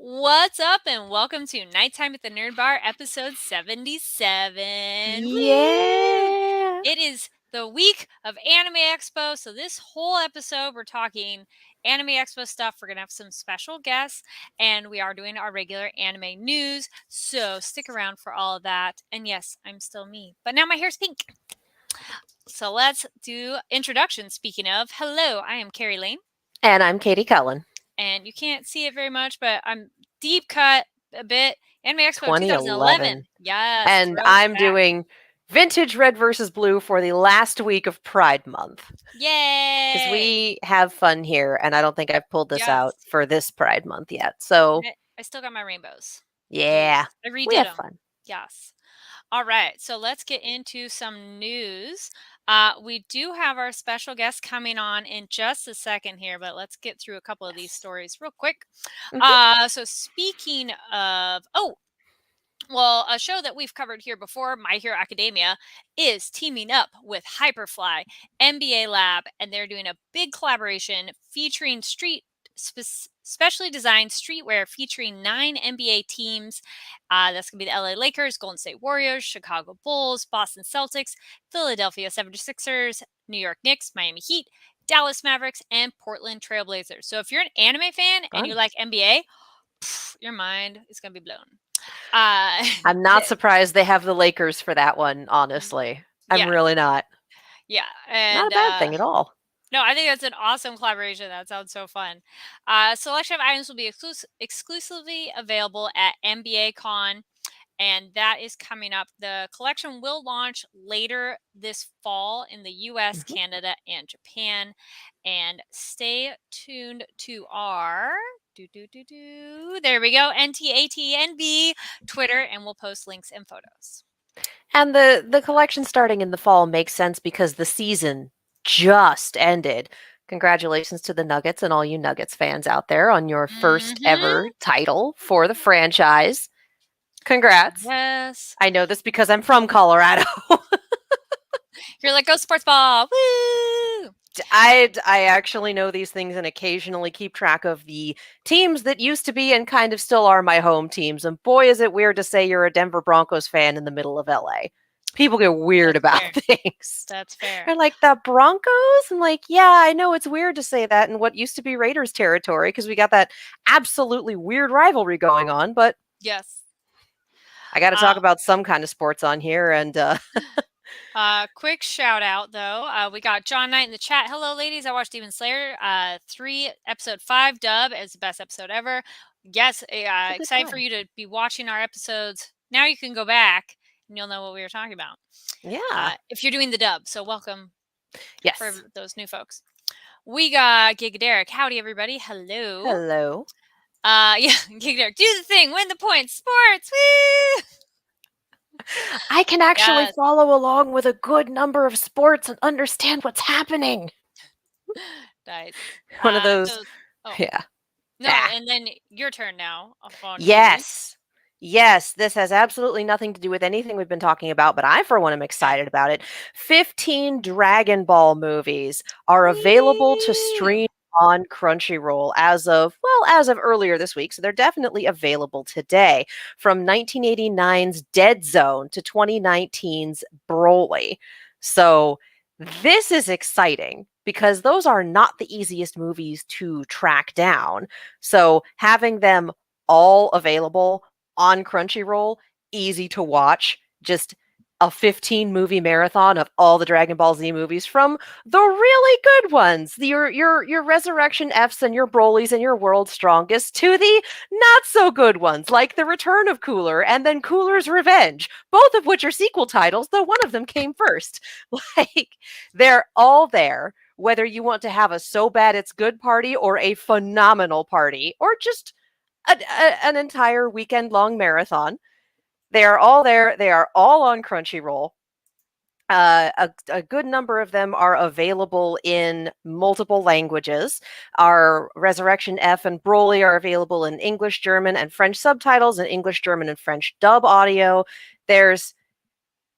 What's up, and welcome to Nighttime at the Nerd Bar, episode 77. Woo! Yeah. It is the week of Anime Expo, so this whole episode we're talking Anime Expo stuff. We're going to have some special guests, and we are doing our regular anime news, so stick around for all of that. And yes, I'm still me, but now my hair's pink. So let's do introductions. Speaking of, hello, I am Carrie Lane. And I'm Katie Cullen. And you can't see it very much, but I'm deep cut a bit. Anime Expo 2011. 2011. Yes, And I'm throwback. doing vintage red versus blue for the last week of Pride Month. Yay! Because we have fun here, and I don't think I've pulled this out Yes. for this Pride Month yet. So, I still got my rainbows. yeah, I redid we have them. fun. Yes. All right, so let's get into some news. We do have our special guest coming on in just a second here, but let's get through a couple of these stories real quick. So speaking of, well, a show that we've covered here before, My Hero Academia, is teaming up with Hyperfly, NBA Lab, and they're doing a big collaboration featuring specially designed streetwear featuring 9 NBA teams. That's going to be the LA Lakers, Golden State Warriors, Chicago Bulls, Boston Celtics, Philadelphia 76ers, New York Knicks, Miami Heat, Dallas Mavericks, and Portland Trailblazers. So if you're an anime fan and you like NBA, your mind is going to be blown. I'm not surprised they have the Lakers for that one, honestly. I'm Yeah. really not. Yeah. Not And a bad thing at all. no, I think that's an awesome collaboration. That sounds so fun. Selection of items will be exclusively available at NBA Con, and that is coming up. The collection will launch later this fall in the US, Mhm. Canada, and Japan. And stay tuned to our there we go, NTATNB Twitter, and we'll post links and photos. And the collection starting in the fall makes sense because the season just ended. Congratulations to the Nuggets and all you Nuggets fans out there on your first ever title for the franchise. Congrats. Yes. I know this because I'm from Colorado. You're like, go sports ball. Woo! I actually know these things and occasionally keep track of the teams that used to be and kind of still are my home teams. And boy, is it weird to say you're a Denver Broncos fan in the middle of LA. People get weird about things. That's fair. They're like, the Broncos? I'm like, yeah, I know it's weird to say that in what used to be Raiders territory because we got that absolutely weird rivalry going on. But yes, I got to talk about some kind of sports on here. And quick shout out though. We got John Knight in the chat. Hello, ladies. I watched Demon Slayer 3 episode 5 dub as the best episode ever. Yes, excited for you to be watching our episodes. Now you can go back and you'll know what we were talking about. Yeah. If you're doing the dub, so welcome. Yes. For those new folks. We got Giga Derek. Howdy, everybody. Hello. Hello. Yeah, Giga Derek. Do the thing. Win the points. Sports. Woo! I can actually follow along with a good number of sports and understand what's happening. Nice. One of those. Yeah. No, and then your turn now. Yes. Yes, this has absolutely nothing to do with anything we've been talking about, but I, for one, am excited about it. 15 Dragon Ball movies are available to stream on Crunchyroll as of earlier this week. So they're definitely available today, from 1989's Dead Zone to 2019's Broly. So this is exciting because those are not the easiest movies to track down. So having them all available on Crunchyroll, easy to watch, just a 15 movie marathon of all the Dragon Ball Z movies, from the really good ones, your Resurrection Fs and your Brolys and your World's Strongest, to the not so good ones like The Return of Cooler and then Cooler's Revenge, both of which are sequel titles, though one of them came first. Like, they're all there, whether you want to have a so bad it's good party or a phenomenal party or just an entire weekend-long marathon. They are all there. They are all on Crunchyroll. A good number of them are available in multiple languages. Our Resurrection F and Broly are available in English, German, and French subtitles, and English, German, and French dub audio. There's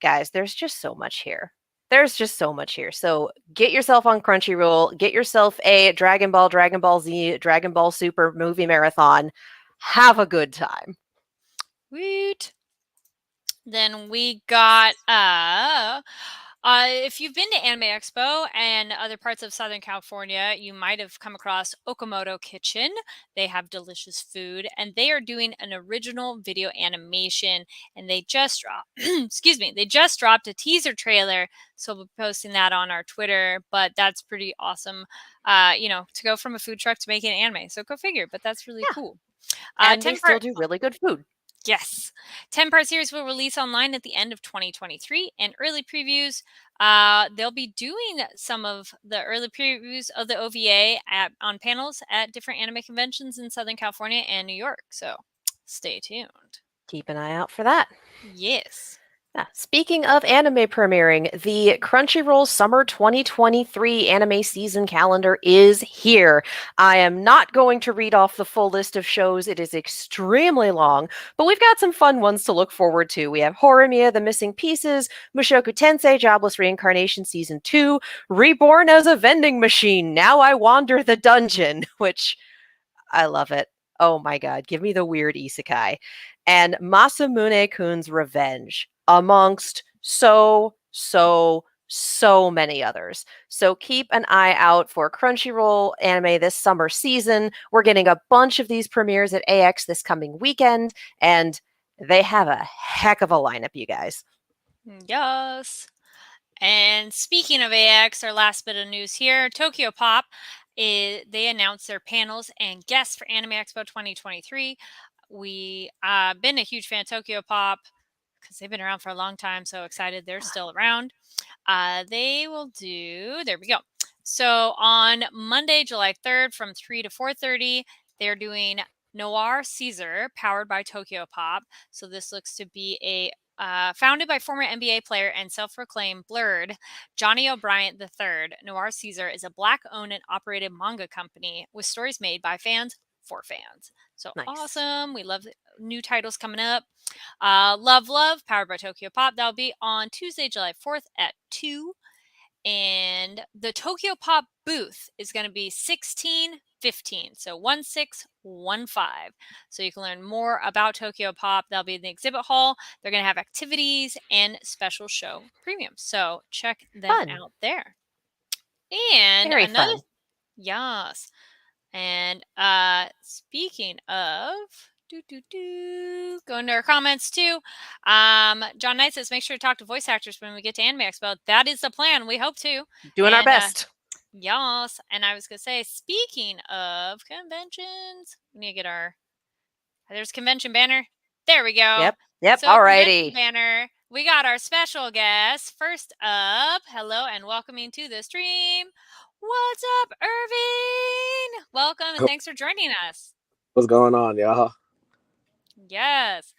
just so much here. There's just so much here. So get yourself on Crunchyroll. Get yourself a Dragon Ball Z, Dragon Ball Super movie marathon. Have a good time. Woot. Then we got if you've been to Anime Expo and other parts of Southern California, you might have come across Okamoto Kitchen. They have delicious food and they are doing an original video animation, and they just dropped excuse me, they just dropped a teaser trailer, so we'll be posting that on our Twitter, but that's pretty awesome. To go from a food truck to making anime. So go figure, but that's really Yeah. cool. And they 10 still part do really good food. Yes. 10-part series will release online at the end of 2023, and early previews. They'll be doing some of the early previews of the OVA on panels at different anime conventions in Southern California and New York. So stay tuned. Keep an eye out for that. Yes. Yeah. Speaking of anime premiering, the Crunchyroll Summer 2023 anime season calendar is here. I am not going to read off the full list of shows, it is extremely long, but we've got some fun ones to look forward to. We have Horimiya, The Missing Pieces, Mushoku Tensei, Jobless Reincarnation Season 2, Reborn as a Vending Machine, Now I Wander the Dungeon, which I love it. Oh my god, give me the weird isekai. And Masamune Kun's Revenge, amongst so many others. So keep an eye out for Crunchyroll anime this summer season. We're getting a bunch of these premieres at AX this coming weekend, and they have a heck of a lineup, you guys. Yes. And speaking of AX, our last bit of news here, Tokyo Pop, they announced their panels and guests for Anime Expo 2023. We been a huge fan of Tokyo Pop because they've been around for a long time. So excited they're still around. They will do, there we go. So on Monday, July 3rd from 3 to 4:30, they're doing Noir Caesar, powered by Tokyo Pop. So this looks to be a founded by former NBA player and self-proclaimed Blurred, Johnny O'Brien III. Noir Caesar is a Black-owned and operated manga company with stories made by fans for fans. So Nice. awesome. We love new titles coming up. Love Love, powered by Tokyo Pop. That'll be on Tuesday, July 4th at 2. And the Tokyo Pop booth is going to be 1615. So 1615. So you can learn more about Tokyo Pop. That'll be in the exhibit hall. They're going to have activities and special show premiums. So check them Fun. out there. And Very another, fun. yes. And speaking of going to our comments too. John Knight says, make sure to talk to voice actors when we get to Anime Expo. That is the plan. We hope to. Doing our best. Yes. And I was going to say, speaking of conventions, we need to get there's convention banner. There we go. Yep. So Alrighty. convention banner. We got our special guest. First up, hello and welcoming to the stream. What's up, Irving? Welcome and thanks for joining us. What's going on, y'all? Yes.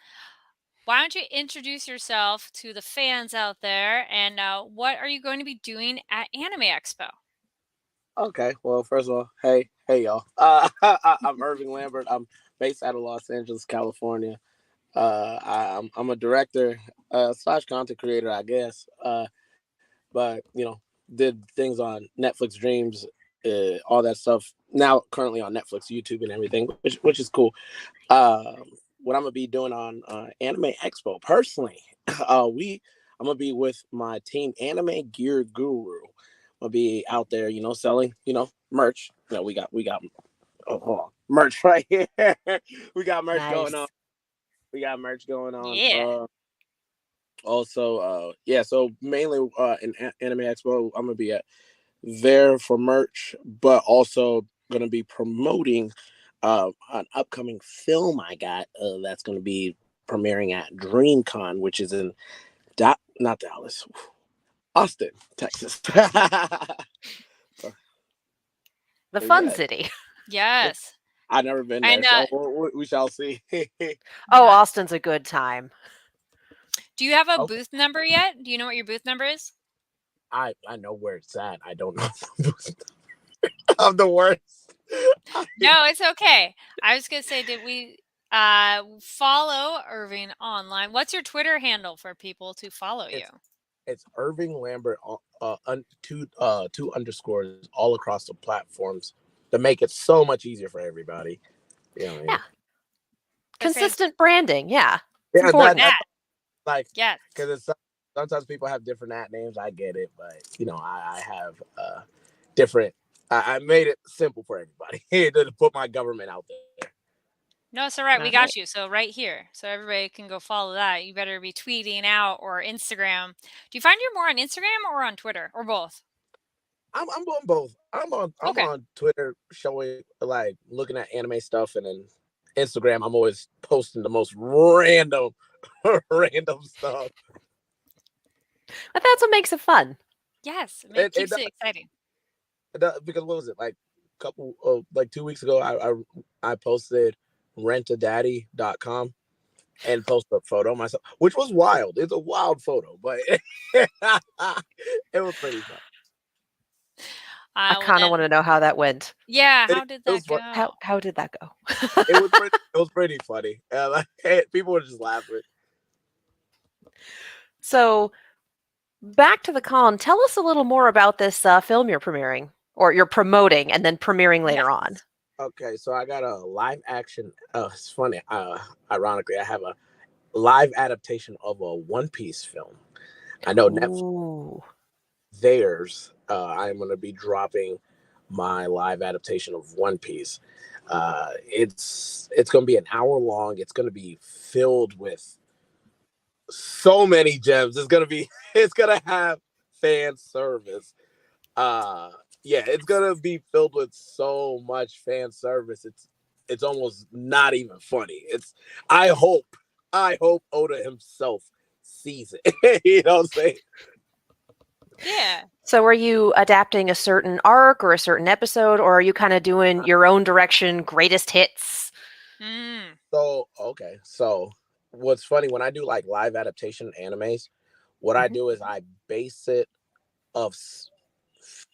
Why don't you introduce yourself to the fans out there, and what are you going to be doing at Anime Expo? Okay, well, first of all, hey, y'all. I'm Irving Lambert. I'm based out of Los Angeles, California. I'm a director slash content creator, I guess. But did things on Netflix Dreams, all that stuff. Now currently on Netflix, YouTube, and everything, which is cool. What I'm gonna be doing on Anime Expo personally, I'm gonna be with my team, Anime Gear Guru. I'm gonna be out there, selling, merch. We got merch right here. We got merch going on. We got merch going on. Yeah. Also, so mainly in Anime Expo, I'm gonna be there for merch, but also gonna be promoting an upcoming film I got that's gonna be premiering at DreamCon, which is in not Dallas, Austin, Texas. The fun city. Yes. I've never been there, so we shall see. Oh, Austin's a good time. Do you have a booth number yet? Do you know what your booth number is? I know where it's at. I don't know the booth number. I'm the worst. No, it's okay. I was gonna say, did we follow Irving online? What's your Twitter handle for people to follow you? It's Irving Lambert, two underscores all across the platforms to make it so much easier for everybody. Yeah. consistent branding. Yeah. Yeah, important. That. like Yes. because sometimes people have different at names. I get it, but I have different. I made it simple for everybody to put my government out there. No, so right, we All got right. you. So right here, so everybody can go follow that. You better be tweeting out or Instagram. Do you find you're more on Instagram or on Twitter or both? I'm doing both. I'm Okay. on Twitter showing like looking at anime stuff, and then Instagram I'm always posting the most random random stuff. But that's what makes it fun. Yes, it It, keeps it exciting. because what was it like a couple of like 2 weeks ago I posted rentadaddy.com and posted a photo of myself, which was wild. It's a wild photo, but it was pretty fun. I Well kind of then, want to know how that went. yeah. It, How did it was that fun. go? How did that go? It was pretty funny. People were just laughing. So back to the con. Tell us a little more about this film you're premiering, or you're promoting, and then premiering later on. Okay, so I got a live action. It's funny. Ironically, I have a live adaptation of a One Piece film. I know Netflix Ooh. theirs. I'm going to be dropping my live adaptation of One Piece. It's going to be an hour long. It's going to be filled with so many gems. It's going to have fan service. Yeah, it's going to be filled with so much fan service. It's almost not even funny. I hope Oda himself sees it. You know what I'm saying? Yeah. So are you adapting a certain arc or a certain episode, or are you kind of doing your own direction, greatest hits? Mm. So, okay. So, what's funny when I do like live adaptation animes, what I Mhm. do is I base it of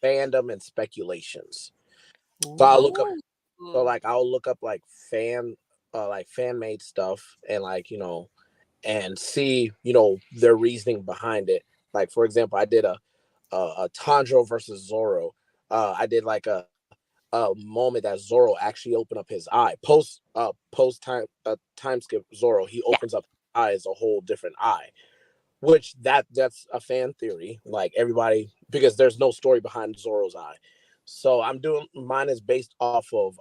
fandom and speculations. So I'll look up Ooh. I'll look up like fan made stuff and and see, their reasoning behind it. Like for example, I did a Tanjiro versus Zoro. I did like a moment that Zoro actually opened up his eye. Post time skip Zoro, he Yeah. opens up his eye as a whole different eye. Which that's a fan theory. Like everybody, because there's no story behind Zoro's eye. So I'm doing mine is based off of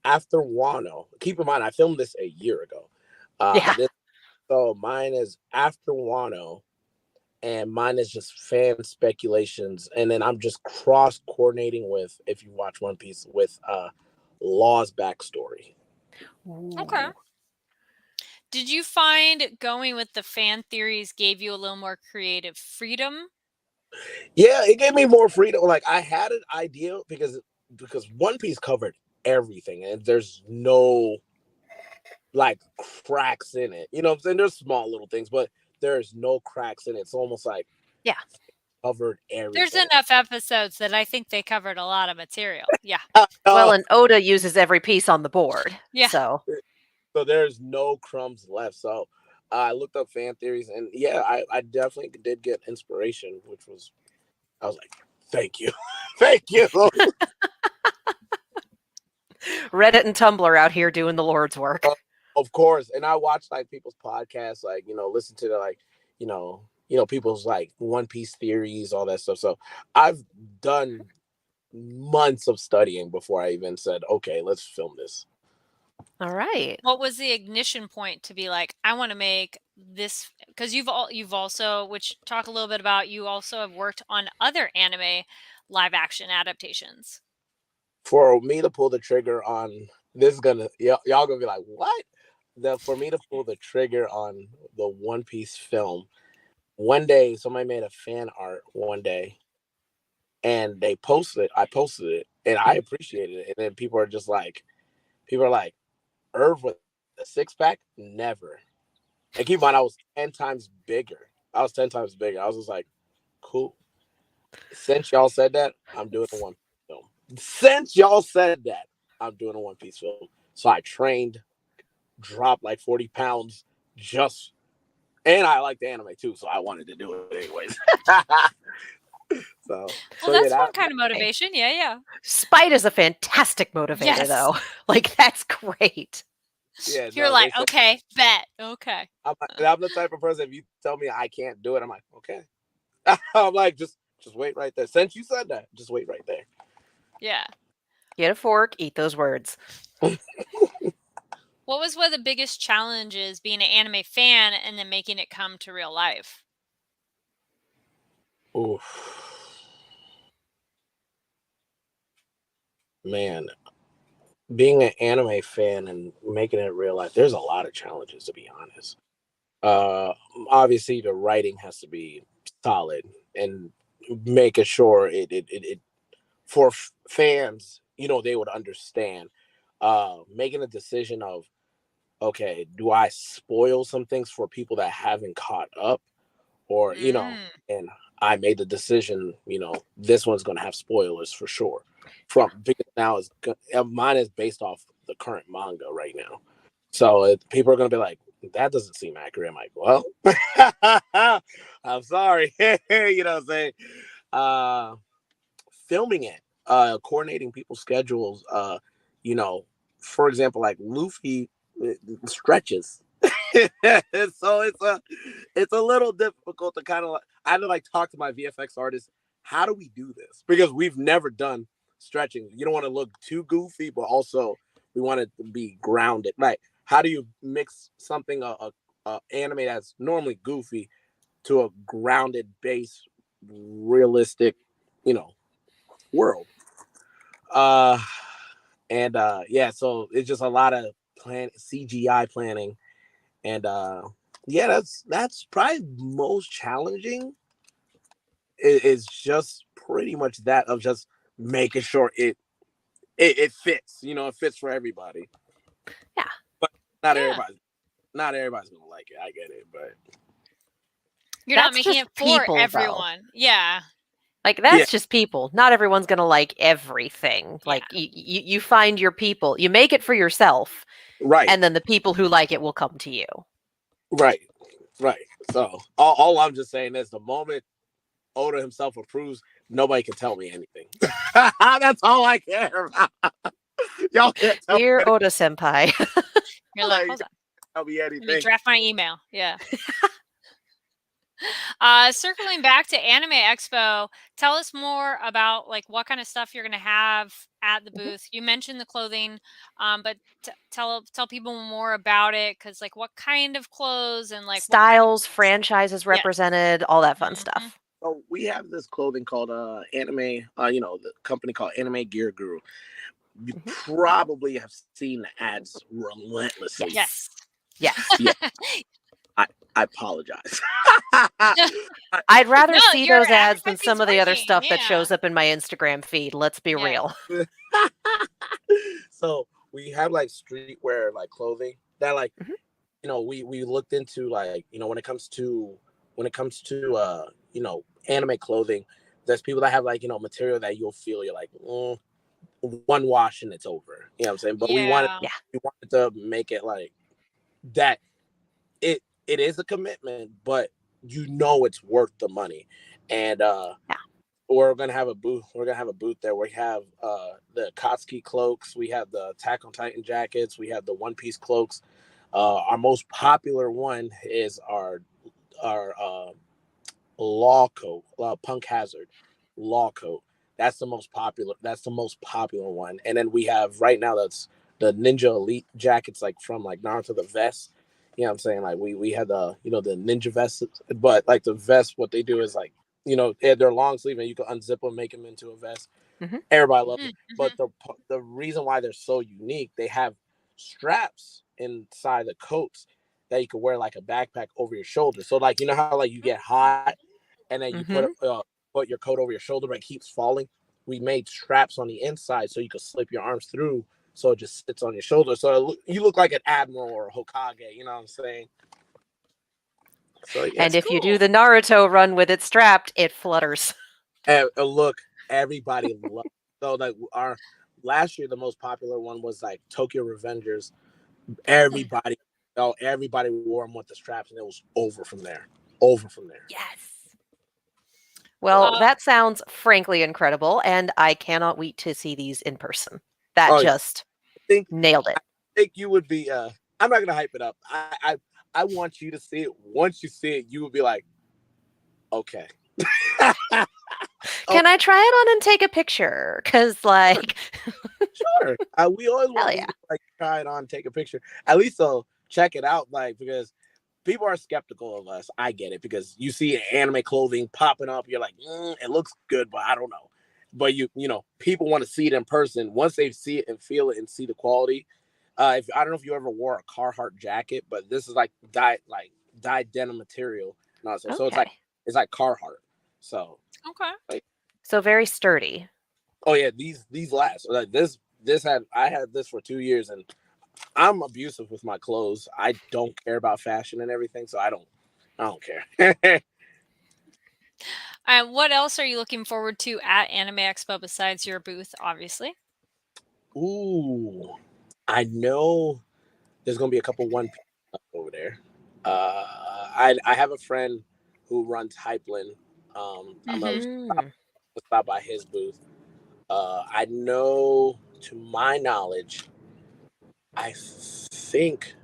After Wano. Keep in mind I filmed this a year ago. Yeah. So mine is After Wano, and mine is just fan speculations, and then I'm just cross coordinating with, if you watch One Piece, with Law's backstory. Okay. Ooh. Did you find going with the fan theories gave you a little more creative freedom? Yeah, it gave me more freedom. Like I had an idea because One Piece covered everything, and there's no like cracks in it. You know what I'm saying? There's small little things, but there's no cracks in it. It's almost like Yeah. covered There's everything. enough episodes that I think they covered a lot of material. Yeah. Well, and Oda uses every piece on the board. Yeah. So So there's no crumbs left. So I looked up fan theories, and yeah, I definitely did get inspiration, I was like, thank you, thank you. Reddit and Tumblr out here doing the Lord's work. Of course, and I watch like people's podcasts, like listen to the people's like One Piece theories, all that stuff. So I've done months of studying before I even said, okay, let's film this. All right. What was the ignition point to be like, I want to make this? Because you've also, which talk a little bit about, you also have worked on other anime live action adaptations. For me to pull the trigger on this, is gonna y'all gonna be like, what? For me to pull the trigger on the One Piece film, one day somebody made a fan art one day, and they posted it. I posted it, and I appreciated it. And then people are like, Irv with a six pack, never. And keep in mind, I was 10 times bigger. I was just like, cool. Since y'all said that, I'm doing a One Piece film. Since y'all said that, I'm doing a One Piece film. So I trained, dropped like 40 pounds, and I like the anime too, so I wanted to do it anyways. Well, that's one kind of motivation. Yeah. Spite is a fantastic motivator, Yes. though. Like, that's great. Yeah, You're no, they like, said okay, bet. Okay. I'm the type of person. If you tell me I can't do it, I'm like, okay. I'm like, just wait right there. Since you said that, just wait right there. Yeah. Get a fork, eat those words. What was one of the biggest challenges being an anime fan and then making it come to real life? Oof. Man, being an anime fan and making it real life, there's a lot of challenges, to be honest. Uh, Obviously, the writing has to be solid and making sure it for fans, they would understand. Making a decision of, okay, do I spoil some things for people that haven't caught up, or Mm. and I made the decision, this one's going to have spoilers for sure. From because now mine is based off the current manga right now, so people are going to be like, that doesn't seem accurate. I'm like, well, I'm sorry. You know what I'm saying? Uh, Filming it, coordinating people's schedules. You know, for example, like Luffy stretches, so it's a little difficult to kind of I had to like talk to my VFX artist. How do we do this? Because we've never done stretching. You don't want to look too goofy, but also we want it to be grounded. Like, how do you mix something a anime that's normally goofy to a grounded base, realistic, you know, world? Uh, and yeah, so it's just a lot of CGI planning, and yeah, that's probably most challenging. Is just pretty much that of just making sure it fits. It fits for everybody. Yeah. But not Yeah. everybody's gonna like it. I get it, but You're not That's making just it for people, though. everyone. Yeah. Like, that's Yeah. just people. Not everyone's going to like everything. Yeah. Like, you find your people. You make it for yourself, Right, and then the people who like it will come to you. right, right. So all I'm just saying is the moment Oda himself approves, nobody can tell me anything. That's all I care about. Y'all can't tell me Dear anything. Oda senpai. You're like, Like, hold on. tell me Let me anything. draft my email. Yeah. Circling back to Anime Expo, tell us more about like what kind of stuff you're going to have at the booth. You mentioned the clothing, but tell people more about it, because like what kind of clothes and like what kind of Styles, franchises yes. represented, all that fun Mhm. stuff. So we have this clothing called anime. The company called Anime Gear Guru. You Mhm. probably have seen the ads relentlessly. Yes. Yes. Yeah. I apologize. I'd rather No, see your those ads than advertising's some of the other working. stuff that Yeah. shows up in my Instagram feed. Let's be Yeah. real. So we have like streetwear, like clothing that like Mhm. we looked into, like, when it comes to anime clothing. There's people that have, like, material that you'll feel you're like, one wash and it's over. You know what I'm saying? But Yeah. Yeah. we wanted to make it like that. It is a commitment, but it's worth the money. And Yeah. we're gonna have a booth. We're gonna have a booth there. We have the Akatsuki cloaks. We have the Attack on Titan jackets. We have the One Piece cloaks. Our most popular one is our law coat, Punk Hazard law coat. That's the most popular. That's the most popular one. And then we have right now, that's the Ninja Elite jackets, like from like Naruto, the vest. You know what I'm saying? Like we had the the ninja vests, but like the vest, what they do is like they're long sleeve and you can unzip them, make them into a vest. Mhm. Everybody loves it. Mm-hmm. But the reason why they're so unique, they have straps inside the coats that you can wear like a backpack over your shoulder. So like how like you get hot and then you Mhm. put your coat over your shoulder, but it keeps falling. We made straps on the inside so you could slip your arms through, so it just sits on your shoulder. So you look like an admiral or a Hokage. You know what I'm saying? So yeah, And it's if you cool. do the Naruto run with it strapped, it flutters. And look, everybody loves. So like our last year, the most popular one was like Tokyo Revengers. Everybody wore them with the straps, and it was over from there. Over from there. Yes. Well, Uh, that sounds frankly incredible, and I cannot wait to see these in person. That Oh yeah, just I think nailed it. think you would be I'm not gonna hype it up. I want you to see it. Once you see it, you will be like, okay. Can I try it on and take a picture? Because, like, Sure. We always hell want yeah. people to like try it on, take a picture. At least they'll check it out, like because people are skeptical of us. I get it because you see anime clothing popping up, you're like, it looks good, but I don't know. But you know, people want to see it in person. Once they see it and feel it and see the quality. If I don't know if you ever wore a Carhartt jacket, but this is like dyed denim material. No, so Okay. it's like Carhartt. So Okay. So very sturdy. oh yeah, these last like I had this for 2 years and I'm abusive with my clothes. I don't care about fashion and everything, so I don't care. What else are you looking forward to at Anime Expo besides your booth, obviously? Ooh, I know there's gonna be a couple One Piece stuff over there. I have a friend who runs Hypeland. I'm gonna Mm-hmm. stop by his booth. I know, to my knowledge, I think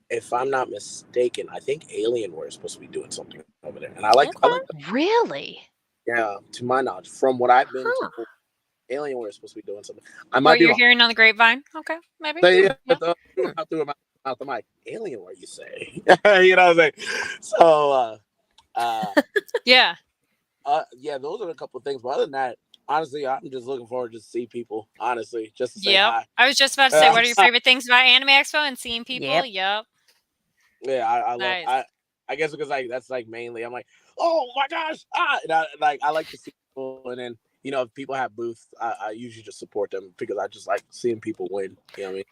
if I'm not mistaken, I think Alienware is supposed to be doing something over there, and I like Okay. Really? yeah, to my knowledge, from what I've been Huh. told, Alienware is supposed to be doing something. I What might be you're wrong. hearing on the grapevine? Okay, maybe. But yeah, Yeah. through my mouth, I'm like, Alienware, you say? You know what I'm saying? So, Yeah. yeah, those are a couple of things. But other than that, honestly, I'm just looking forward to see people. Honestly, just to say Yep. hi. I was just about to say, what are your favorite things about Anime Expo and seeing people? Yep. Yep. Yeah, I love. Nice. I guess because like that's like mainly I'm like, oh my gosh, and I like to see people, and then you know if people have booths, I usually just support them because I just like seeing people win. You know what I mean?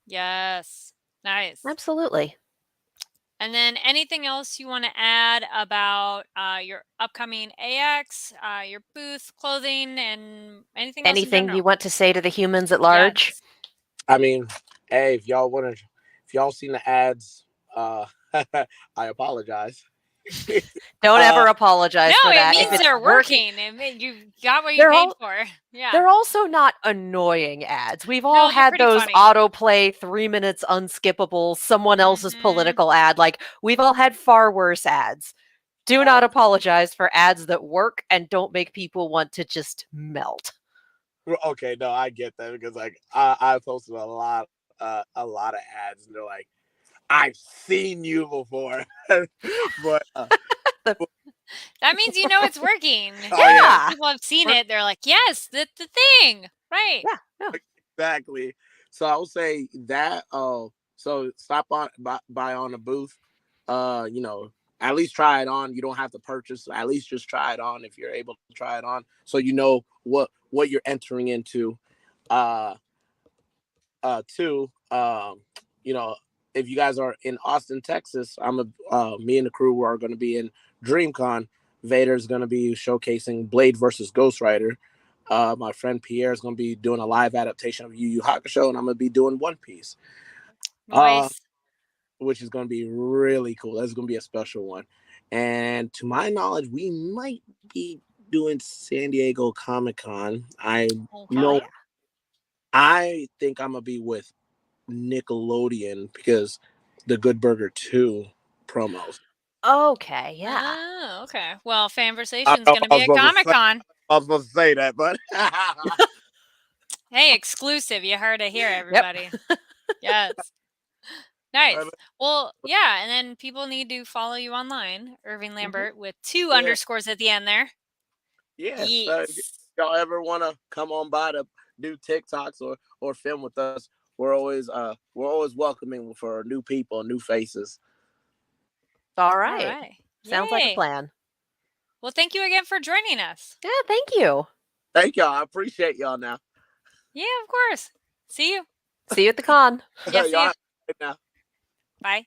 Yes. Nice. Absolutely. And then anything else you want to add about your upcoming AX, your booth, clothing, and anything else in Anything general? you want to say to the humans at large? Yes. I mean, hey, if y'all seen the ads, I apologize. Don't ever apologize No, for it that. means it's they're working. You got what you They're paid all- for. Yeah. They're also not annoying ads. We've all No, they're had pretty those funny. autoplay 3 minutes unskippable, someone else's Mhm. political ad. Like, we've all had far worse ads. Do not apologize for ads that work and don't make people want to just melt. Okay, no, I get that because like I posted a lot of ads and they're like, I've seen you before, but That means you know it's working. Oh, yeah. Yeah. People have seen it. They're like, yes, the thing. Right. Yeah. exactly. So I would say that. So stop by on the booth. You know, at least try it on. You don't have to purchase. At least just try it on if you're able to try it on, so you know what you're entering into. Two. You know, if you guys are in Austin, Texas, me and the crew are going to be in DreamCon. Vader's going to be showcasing Blade versus Ghost Rider. My friend Pierre is going to be doing a live adaptation of Yu Yu Hakusho, and I'm going to be doing One Piece, Nice. which is going to be really cool. That's going to be a special one. And to my knowledge, we might be doing San Diego Comic-Con. I know. I think I'm going to be with Nickelodeon because the Good Burger 2 promos. Okay, yeah. Oh, okay. Well, I Fanversation's know going to I be was at supposed to Comic Con. I was supposed to say that, but Hey, exclusive. You heard it here, everybody. Yes. Nice. Well, yeah, and then people need to follow you online, Irving Lambert, with 2 underscores at the end there. yes. Yes. If y'all ever want to come on by to do TikToks or film with us, we're always welcoming for new people, new faces. All All right. right. Sounds like a Yay. plan. Well, thank you again for joining us. Yeah, thank you. Thank y'all. I appreciate y'all now. Yeah, of course. See you. See you at the con. Yeah, see Y'all you. have a good now. Bye.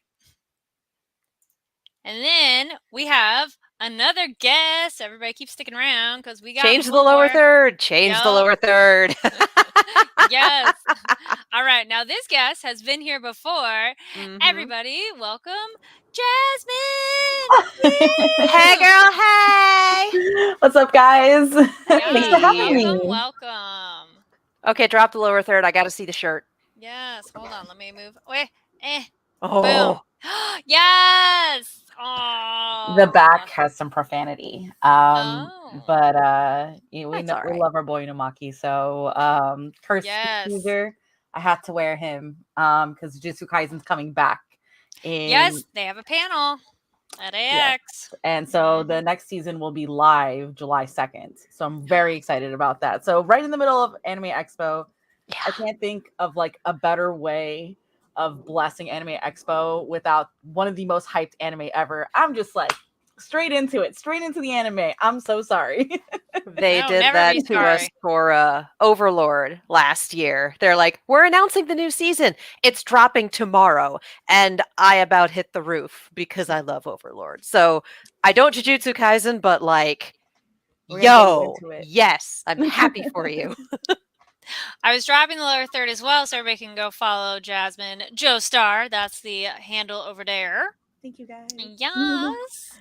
And then we have another guest. Everybody keep sticking around because we got Change the lower more. third. Change the Yup. lower third. Yes. All right. Now, this guest has been here before. Mhm. Everybody, welcome Jasmine. Hey, girl. Hey. What's up, guys? Thanks Yeah, for having me. welcome. Okay, drop the lower third. I got to see the shirt. Yes. Hold on. Let me move. Wait. Boom. Oh, Yes. The back Oh. has some profanity. Oh. But we that's all we right. love our boy Inumaki. So Curse Yes. User, I had to wear him because Jujutsu Kaisen's coming back in. Yes. They have a panel at Yes. AX. And so the next season will be live July 2nd. So I'm very excited about that. So right in the middle of Anime Expo, Yeah. I can't think of like a better way of blessing Anime Expo without one of the most hyped anime ever. I'm just like straight into it, straight into the anime. I'm so sorry. They No, did never that be to us sorry. for Overlord last year. They're like, "We're announcing the new season. It's dropping tomorrow." And I about hit the roof because I love Overlord. So, I don't Jujutsu Kaisen, but like, We're gonna get you yo, into it. yes, I'm happy for you. I was dropping the lower third as well, so everybody can go follow Jasmine Joestar. That's the handle over there. Thank you guys. Yes.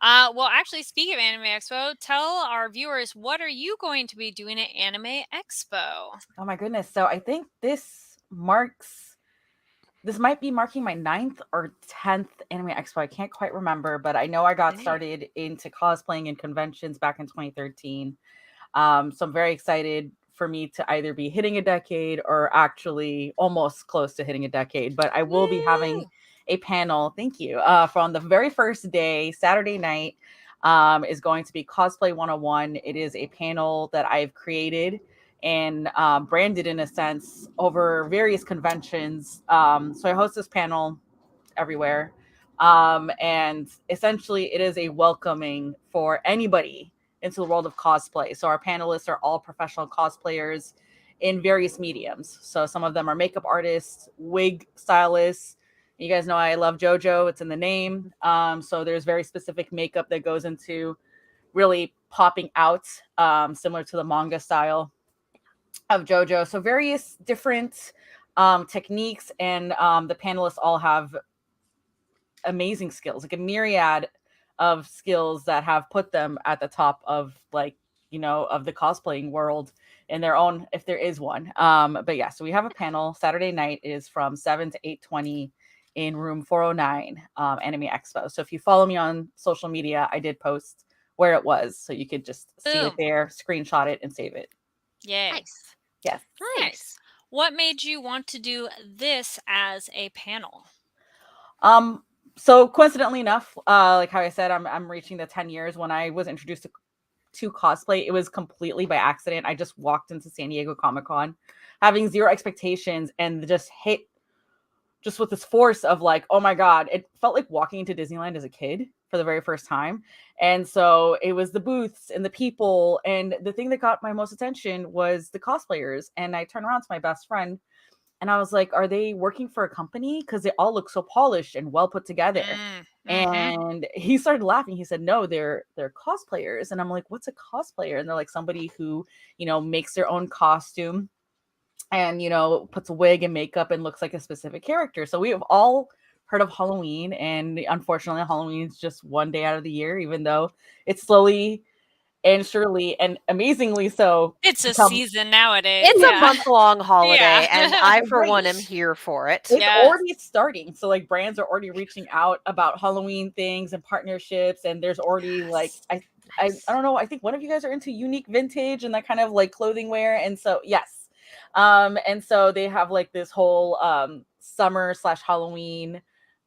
Well, actually, speaking of Anime Expo, tell our viewers what are you going to be doing at Anime Expo? Oh my goodness. So I think this might be marking my 9th or 10th Anime Expo. I can't quite remember, but I know I got Dang. started into cosplaying and conventions back in 2013. So I'm very excited for me to either be hitting a decade or actually almost close to hitting a decade. But I will be having Woo! a panel, thank you, from the very first day, Saturday night, is going to be Cosplay 101. It is a panel that I've created and branded in a sense over various conventions. So I host this panel everywhere. And essentially, it is a welcoming for anybody into the world of cosplay. So our panelists are all professional cosplayers in various mediums. So some of them are makeup artists, wig stylists. You guys know I love JoJo; it's in the name. So there's very specific makeup that goes into really popping out, similar to the manga style of JoJo. So various different techniques, and the panelists all have amazing skills, like a myriad of skills that have put them at the top of of the cosplaying world in their own, if there is one. But yeah, so we have a panel Saturday night. It is from 7 to 8:20 in room 409, Anime Expo. So if you follow me on social media, I did post where it was, so you could just see it Boom. there, screenshot it, and save it. Yay. Nice. Yes. Nice. What made you want to do this as a panel? So coincidentally enough, like how I said, I'm reaching the 10 years. When I was introduced to cosplay, it was completely by accident. I just walked into San Diego Comic-Con having zero expectations and just hit just with this force of like, oh my God, it felt like walking into Disneyland as a kid for the very first time. And so it was the booths and the people. And the thing that got my most attention was the cosplayers. And I turned around to my best friend and I was like, are they working for a company? Because they all look so polished and well put together. And he started laughing. He said, no, they're cosplayers. And I'm like, what's a cosplayer? And they're like, somebody who, makes their own costume and, puts a wig and makeup and looks like a specific character. So we have all heard of Halloween. And unfortunately, Halloween is just one day out of the year, even though it's slowly and surely and amazingly so. It's a season nowadays. It's a month-long holiday, Yeah. and I, for one, am Right. here for it. It's Yes. already starting. So like brands are already reaching out about Halloween things and partnerships. And there's already like, I don't know. I think one of you guys are into unique vintage and that kind of like clothing wear. And so, yes. And so they have like this whole summer/Halloween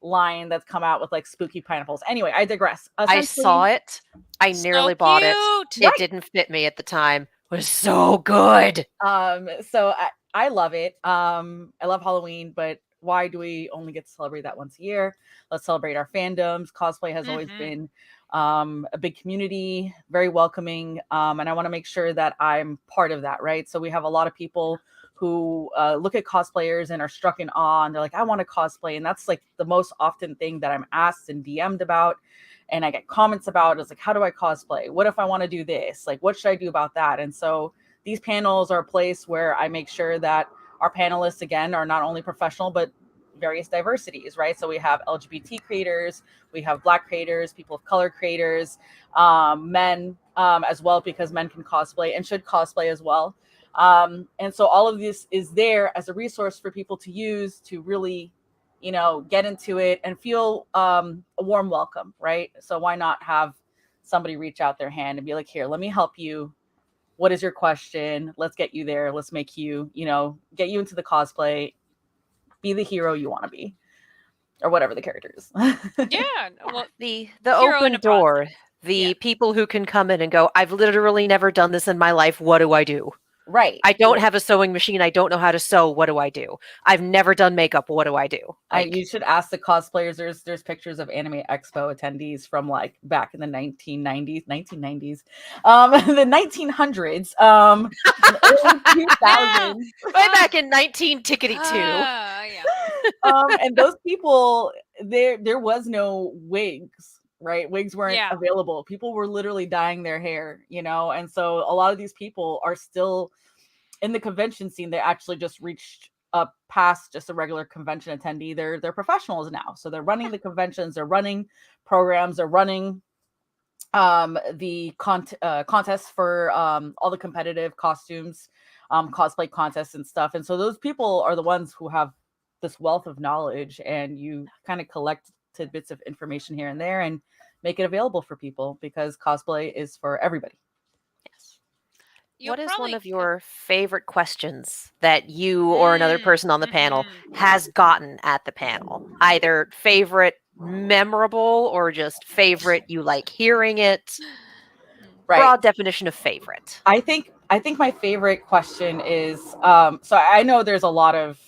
line that's come out with like spooky pineapples. Anyway, I digress. I saw it. I So nearly bought it. cute. It didn't fit me at the time. It was so good. So I love it. I love Halloween, but why do we only get to celebrate that once a year? Let's celebrate our fandoms. Cosplay has always been a big community, very welcoming. And I want to make sure that I'm part of that, right? So we have a lot of people who look at cosplayers and are struck in awe, and they're like, I want to cosplay. And that's like the most often thing that I'm asked and DM'd about. And I get comments about. It's like, how do I cosplay? What if I want to do this? Like, what should I do about that? And so these panels are a place where I make sure that our panelists, again, are not only professional, but various diversities, right? So we have LGBT creators, we have Black creators, people of color creators, men as well, because men can cosplay and should cosplay as well. And so all of this is there as a resource for people to use to really, get into it and feel a warm welcome, right? So why not have somebody reach out their hand and be like, here, let me help you. What is your question? Let's get you there. Let's make you, get you into the cosplay, be the hero you want to be, or whatever the character is. Yeah. Well, The hero in open a door, positive. the Yeah. people who can come in and go, I've literally never done this in my life. What do I do? Right. I don't have a sewing machine. I don't know how to sew. What do I do? I've never done makeup. What do I do? You should ask the cosplayers. There's pictures of Anime Expo attendees from like back in the 1990s, the 1900s, early 2000s. Way back in 19 tickety 2. Yeah. And those people, there was no wigs, right? Wigs weren't Yeah. available. People were literally dyeing their hair, and so a lot of these people are still in the convention scene. They actually just reached up past just a regular convention attendee. They're professionals now, so they're running the conventions, they're running programs, they're running the contests for all the competitive costumes, cosplay contests and stuff. And so those people are the ones who have this wealth of knowledge, and you kind of collect tidbits of information here and there and make it available for people, because cosplay is for everybody. What is one of your favorite questions that you or another person on the panel has gotten at the panel? Either favorite, memorable, or just favorite, you like hearing it? Right. Broad definition of favorite. I think my favorite question is, so I know there's a lot of,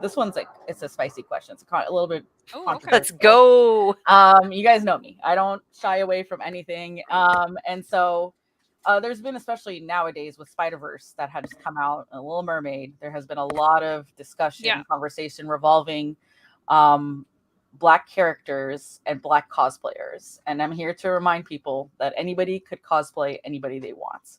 this one's like, it's a spicy question. It's a little bit controversial. Let's go. You guys know me. I don't shy away from anything. And so there's been, especially nowadays with Spider-Verse that had just come out, and Little Mermaid, there has been a lot of discussion, conversation revolving Black characters and Black cosplayers. And I'm here to remind people that anybody could cosplay anybody they want.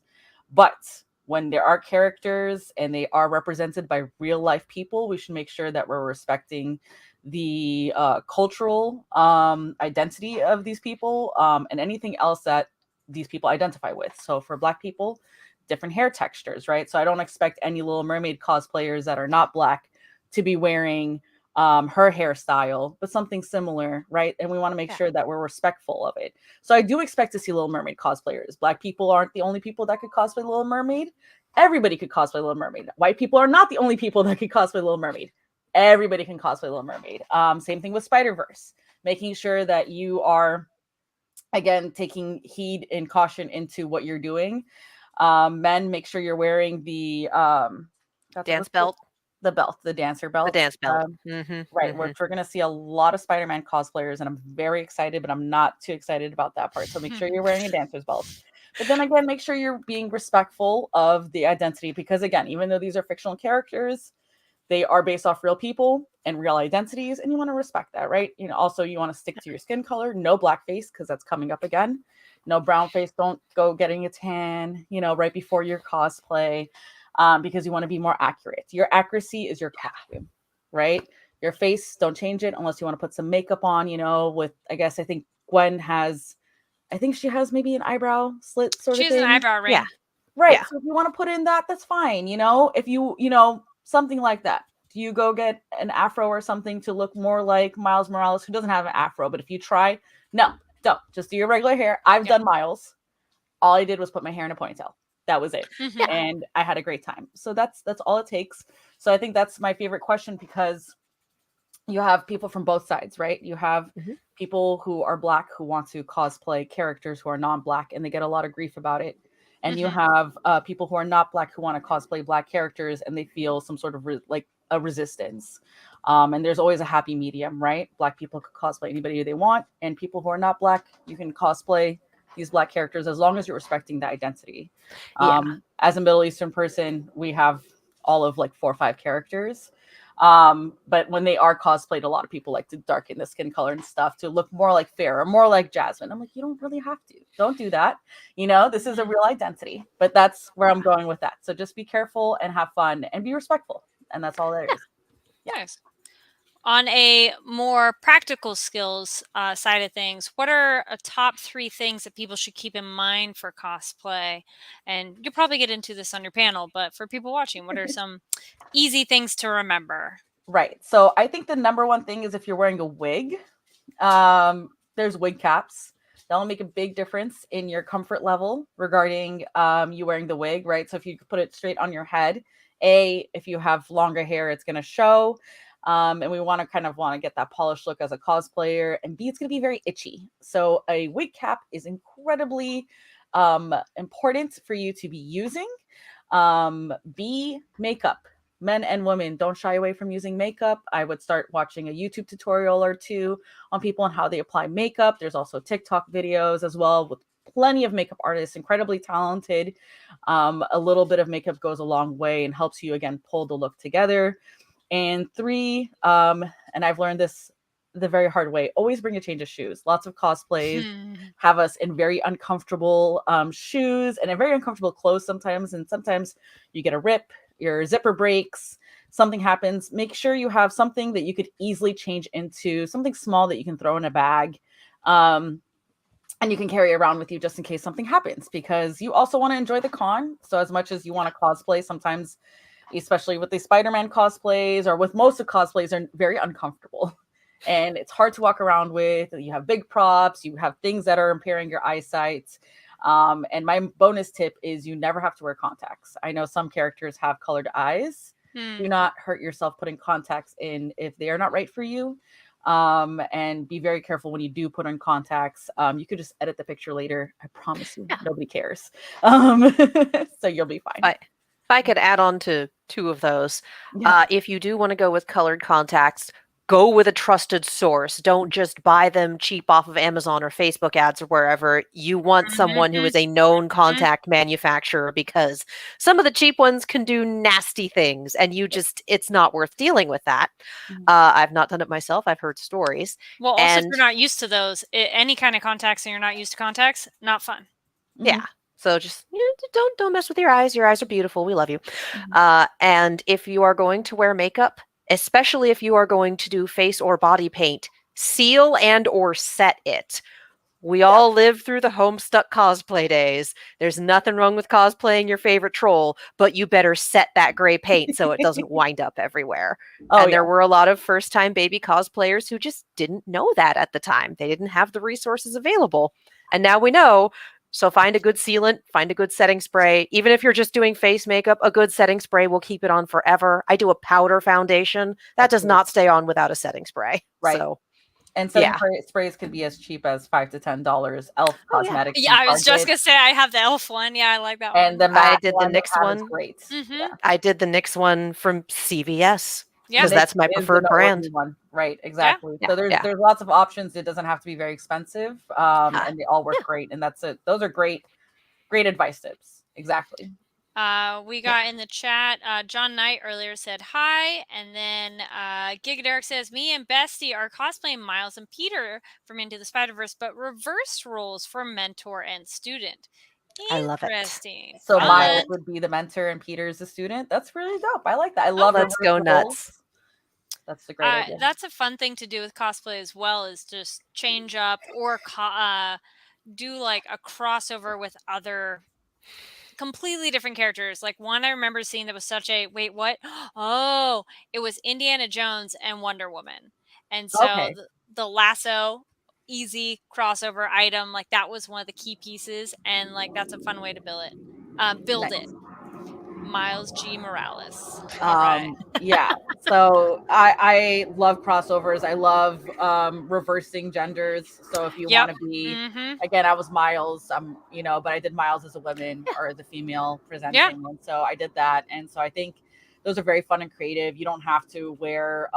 But when there are characters and they are represented by real life people, we should make sure that we're respecting the cultural identity of these people, and anything else that these people identify with. So for Black people, different hair textures, right? So I don't expect any Little Mermaid cosplayers that are not Black to be wearing her hairstyle, but something similar, right? And we want to make sure that we're respectful of it. So I do expect to see Little Mermaid cosplayers. Black people aren't the only people that could cosplay Little Mermaid. Everybody could cosplay Little Mermaid. White people are not the only people that could cosplay Little Mermaid. Everybody can cosplay Little Mermaid. Same thing with Spider-Verse, making sure that you are, again, taking heed and caution into what you're doing. Men, make sure you're wearing the dance belt. The belt, the dancer belt. The dance belt. Right. We're going to see a lot of Spider-Man cosplayers, and I'm very excited, but I'm not too excited about that part. So make sure you're wearing a dancer's belt. But then again, make sure you're being respectful of the identity, because again, even though these are fictional characters, they are based off real people and real identities, and you want to respect that, right? Also you want to stick to your skin color, no blackface, because that's coming up again. No brown face, don't go getting a tan, right before your cosplay, because you want to be more accurate. Your accuracy is your costume, right? Your face, don't change it unless you want to put some makeup on, with, I think Gwen has, she has maybe an eyebrow slit sort of thing. She has an eyebrow ring. Yeah. Right. Yeah. So if you want to put in that, that's fine. If you, something like that. Do you go get an afro or something to look more like Miles Morales, who doesn't have an afro? But if you try, no, don't. Just do your regular hair. I've done Miles. All I did was put my hair in a ponytail. That was it. And I had a great time. So that's all it takes. So I think that's my favorite question, because you have people from both sides, right? You have people who are Black who want to cosplay characters who are non-Black, and they get a lot of grief about it. And you have people who are not Black who want to cosplay Black characters, and they feel some sort of like a resistance. And there's always a happy medium, right? Black people could cosplay anybody they want, and people who are not Black, you can cosplay these Black characters as long as you're respecting the identity. As a Middle Eastern person, we have all of like 4 or 5 characters. But when they are cosplayed, a lot of people like to darken the skin color and stuff to look more like Farrah, more like Jasmine. I'm like, you don't really have to. Don't do that. This is a real identity. But that's where I'm going with that. So just be careful and have fun and be respectful. And that's all there is. Yes. On a more practical skills side of things, what are a top 3 things that people should keep in mind for cosplay? And you'll probably get into this on your panel, but for people watching, what are some easy things to remember? Right. So I think the number one thing is if you're wearing a wig, there's wig caps. That'll make a big difference in your comfort level regarding you wearing the wig, right? So if you put it straight on your head, if you have longer hair, it's going to show. And we want to get that polished look as a cosplayer. And B, it's going to be very itchy. So a wig cap is incredibly important for you to be using. B, makeup. Men and women, don't shy away from using makeup. I would start watching a YouTube tutorial or two on people and how they apply makeup. There's also TikTok videos as well with plenty of makeup artists, incredibly talented. A little bit of makeup goes a long way and helps you, again, pull the look together. And 3, and I've learned this the very hard way, always bring a change of shoes. Lots of cosplays have us in very uncomfortable shoes and in very uncomfortable clothes sometimes. And sometimes you get a rip, your zipper breaks, something happens. Make sure you have something that you could easily change into, something small that you can throw in a bag. And you can carry around with you just in case something happens, because you also want to enjoy the con. So as much as you want to cosplay, sometimes, especially with the Spider-Man cosplays or with most of cosplays, are very uncomfortable. And it's hard to walk around with. You have big props, you have things that are impairing your eyesight. And my bonus tip is you never have to wear contacts. I know some characters have colored eyes. Do not hurt yourself putting contacts in if they are not right for you. And be very careful when you do put on contacts. You could just edit the picture later. I promise you, nobody cares. So you'll be fine. If I could add on to 2 of those, if you do want to go with colored contacts, go with a trusted source. Don't just buy them cheap off of Amazon or Facebook ads or wherever. You want someone who is a known contact manufacturer, because some of the cheap ones can do nasty things and it's not worth dealing with that. I've not done it myself. I've heard stories. Well, also, if you're not used to those, any kind of contacts and you're not used to contacts, not fun. Yeah. So just don't mess with your eyes. Your eyes are beautiful. We love you. And if you are going to wear makeup, especially if you are going to do face or body paint, seal and or set it. We all lived through the Homestuck cosplay days. There's nothing wrong with cosplaying your favorite troll, but you better set that gray paint so it doesn't wind up everywhere. There were a lot of first-time baby cosplayers who just didn't know that at the time. They didn't have the resources available. And now we know. So find a good sealant, find a good setting spray. Even if you're just doing face makeup, a good setting spray will keep it on forever. I do a powder foundation. That does not stay on without a setting spray. Right. So, and setting sprays could be as cheap as $5 to $10. Elf Cosmetics. Yeah, I was just going to say I have the Elf one. Yeah, I like that one. And the I did the NYX one. Great. I did the NYX one from CVS. Yeah, because that's my preferred brand. One. Right, exactly. Yeah. So there's lots of options. It doesn't have to be very expensive, and they all work great. And that's it. Those are great advice tips. Exactly. We got in the chat, John Knight earlier said hi, and then Giga Derek says, me and Bestie are cosplaying Miles and Peter from Into the Spider-Verse, but reversed roles for mentor and student. I love it. Interesting. So Miles would be the mentor and Peter's the student. That's really dope. I like that. I love Let's go nuts. That's a great idea. That's a fun thing to do with cosplay as well, is just change up or do like a crossover with other completely different characters. Like one I remember seeing that was such a wait, what? Oh, it was Indiana Jones and Wonder Woman. And so the lasso, easy crossover item, like that was one of the key pieces, and like that's a fun way to build it. Miles G. Morales. Yeah. So I love crossovers. I love reversing genders. So if you want to be, again, I was Miles, but I did Miles as a woman or the female presenting. Yeah. And so I did that. And so I think those are very fun and creative. You don't have to wear,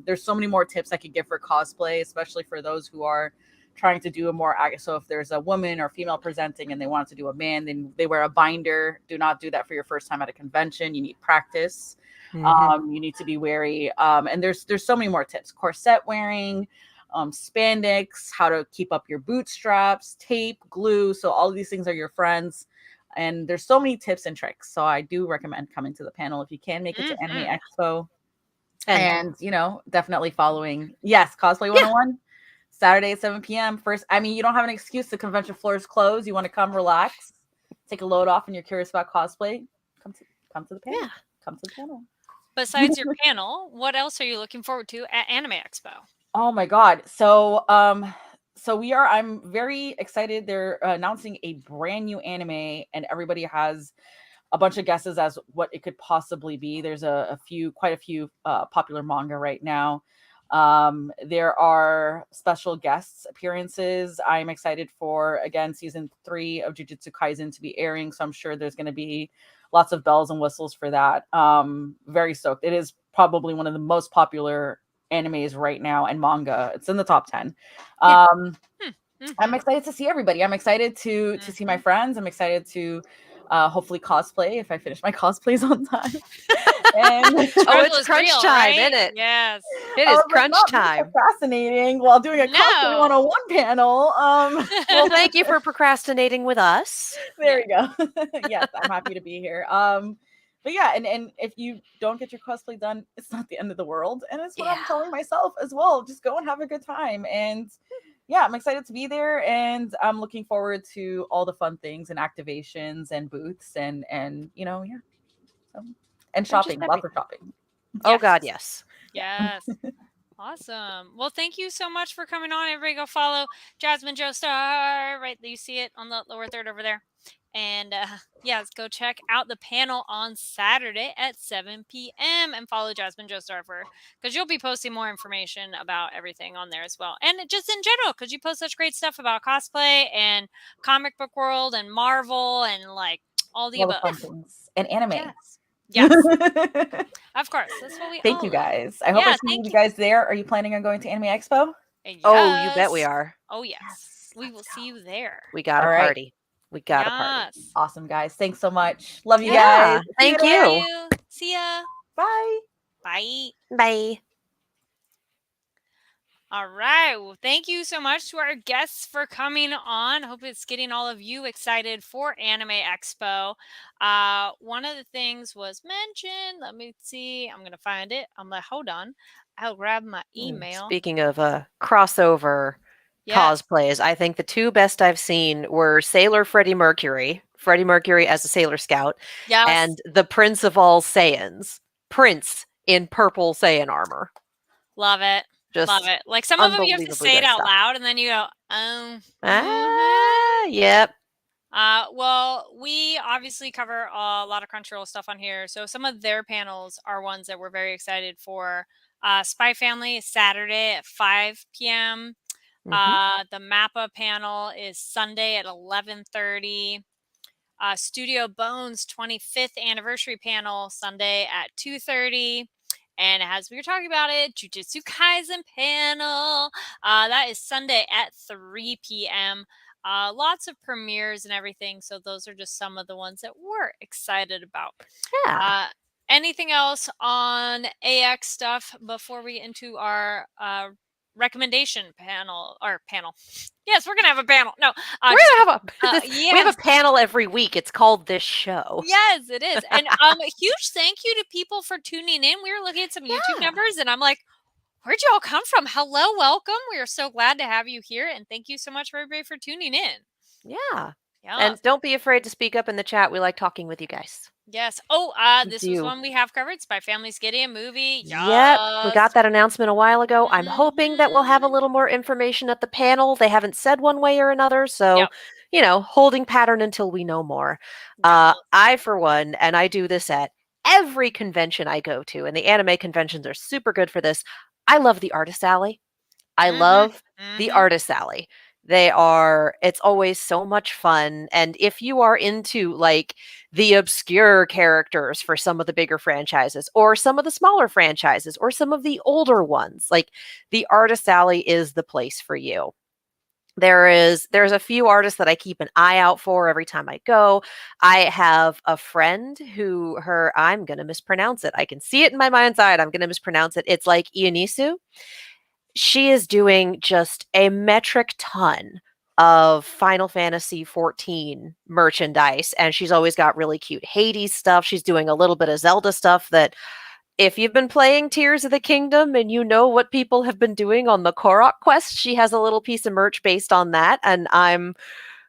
there's so many more tips I could give for cosplay, especially for those who are trying to do a more, so if there's a woman or female presenting and they want to do a man, then they wear a binder. Do not do that for your first time at a convention. You need practice. You need to be wary. And there's so many more tips. Corset wearing, spandex, how to keep up your bootstraps, tape, glue. So all of these things are your friends. And there's so many tips and tricks. So I do recommend coming to the panel if you can make it to Anime Expo. And, definitely following. Yes, Cosplay 101, Saturday at 7 p.m. First, I mean, you don't have an excuse. The convention floor is closed. You want to come relax, take a load off, and you're curious about cosplay. Come to the panel. Yeah. Come to the panel. Besides your panel, what else are you looking forward to at Anime Expo? Oh my God. So I'm very excited. They're announcing a brand new anime, and everybody has a bunch of guesses as what it could possibly be. There's quite a few popular manga right now. There are special guests appearances. I'm excited for, again, season 3 of Jujutsu Kaisen to be airing. So I'm sure there's going to be lots of bells and whistles for that. Very stoked. It is probably one of the most popular animes right now, and manga. It's in the top 10. I'm excited to see everybody. I'm excited to see my friends. I'm excited to hopefully cosplay if I finish my cosplays on time. And it's crunch real, time, right? isn't it? Yes. It is crunch time. Fascinating while doing a Cosplay 101 panel. Well, thank you for procrastinating with us. There you go. Yes, I'm happy to be here. But yeah, and if you don't get your cosplay done, it's not the end of the world. And it's what I'm telling myself as well. Just go and have a good time. And yeah, I'm excited to be there, and I'm looking forward to all the fun things and activations and booths and and shopping, lots of shopping. Oh God, yes. Yes. Awesome. Well, thank you so much for coming on. Everybody go follow Jasmine Joestar. Right, you see it on the lower third over there. And let's go check out the panel on Saturday at 7 p.m. and follow Jasmine Joestar because you'll be posting more information about everything on there as well. And just in general, because you post such great stuff about cosplay and comic book world and Marvel and like all the above. Fun things. And anime. Yes. Of course. That's what we Thank you guys. I hope I see you guys there. Are you planning on going to Anime Expo? Yes. Oh, you bet we are. Oh, yes. We will see you there. We got a party. We got a party. Awesome, guys. Thanks so much. Love you guys. Thank you. See ya. Bye. Bye. Bye. All right. Well, thank you so much to our guests for coming on. Hope it's getting all of you excited for Anime Expo. One of the things was mentioned. Let me see. I'm going to find it. Hold on. I'll grab my email. Speaking of crossover cosplays, I think the 2 best I've seen were Sailor Freddie Mercury as a Sailor Scout, and the Prince of all Saiyans, Prince in purple Saiyan armor. Love it. Love it. Like some of them you have to say it out loud and then you go, yep. Well, we obviously cover a lot of Crunchyroll stuff on here. So some of their panels are ones that we're very excited for. Spy Family is Saturday at 5 p.m. The MAPPA panel is Sunday at 11:30. Studio Bones 25th anniversary panel Sunday at 2:30. And as we were talking about it, Jujutsu Kaisen panel, that is Sunday at 3 p.m. Lots of premieres and everything. So those are just some of the ones that we're excited about. Yeah. Anything else on AX stuff before we get into our recommendation panel? Yes, we're gonna have a panel. No, we're gonna have we have a panel every week. It's called This Show. Yes, it is. And a huge thank you to people for tuning in. We were looking at some YouTube numbers, and I'm like, where'd y'all come from? Hello, welcome. We are so glad to have you here, and thank you so much for everybody for tuning in. Yeah. And don't be afraid to speak up in the chat. We like talking with you guys. Yes. Oh, this was one we have covered. Spy Family's getting a movie. Yep. We got that announcement a while ago. I'm hoping that we'll have a little more information at the panel. They haven't said one way or another. So, holding pattern until we know more. I, for one, and I do this at every convention I go to, and the anime conventions are super good for this. I love the Artist Alley. I love the Artist Alley. It's always so much fun. And if you are into like the obscure characters for some of the bigger franchises or some of the smaller franchises or some of the older ones, like the Artist Alley is the place for you. There's a few artists that I keep an eye out for every time I go. I have a friend who I'm going to mispronounce it. I can see it in my mind's eye. I'm going to mispronounce it. It's like Ionisu. She is doing just a metric ton of Final Fantasy XIV merchandise, and she's always got really cute Hades stuff. She's doing a little bit of Zelda stuff that if you've been playing Tears of the Kingdom and you know what people have been doing on the Korok quest, she has a little piece of merch based on that, and I'm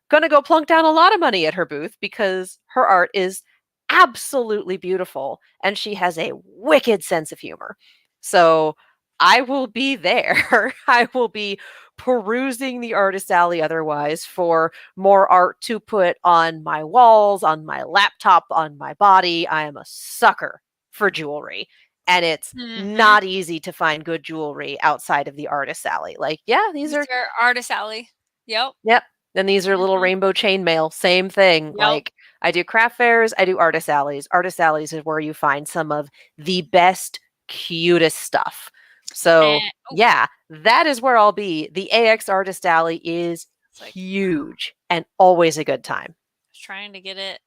gonna go plunk down a lot of money at her booth because her art is absolutely beautiful and she has a wicked sense of humor. So I will be there. I will be perusing the artist alley otherwise for more art to put on my walls, on my laptop, on my body. I am a sucker for jewelry. And it's Mhm. not easy to find good jewelry outside of the artist alley. Like, yeah, these These are, are Artist Alley. Yep. yep. And these are little Mhm. rainbow chainmail. Same thing. Yep. Like, I do craft fairs, I do artist alleys. Artist alleys is where you find some of the best, cutest stuff. So, And oh, yeah, that is where I'll be. The AX Artist Alley is it's like huge and always a good time. trying to get it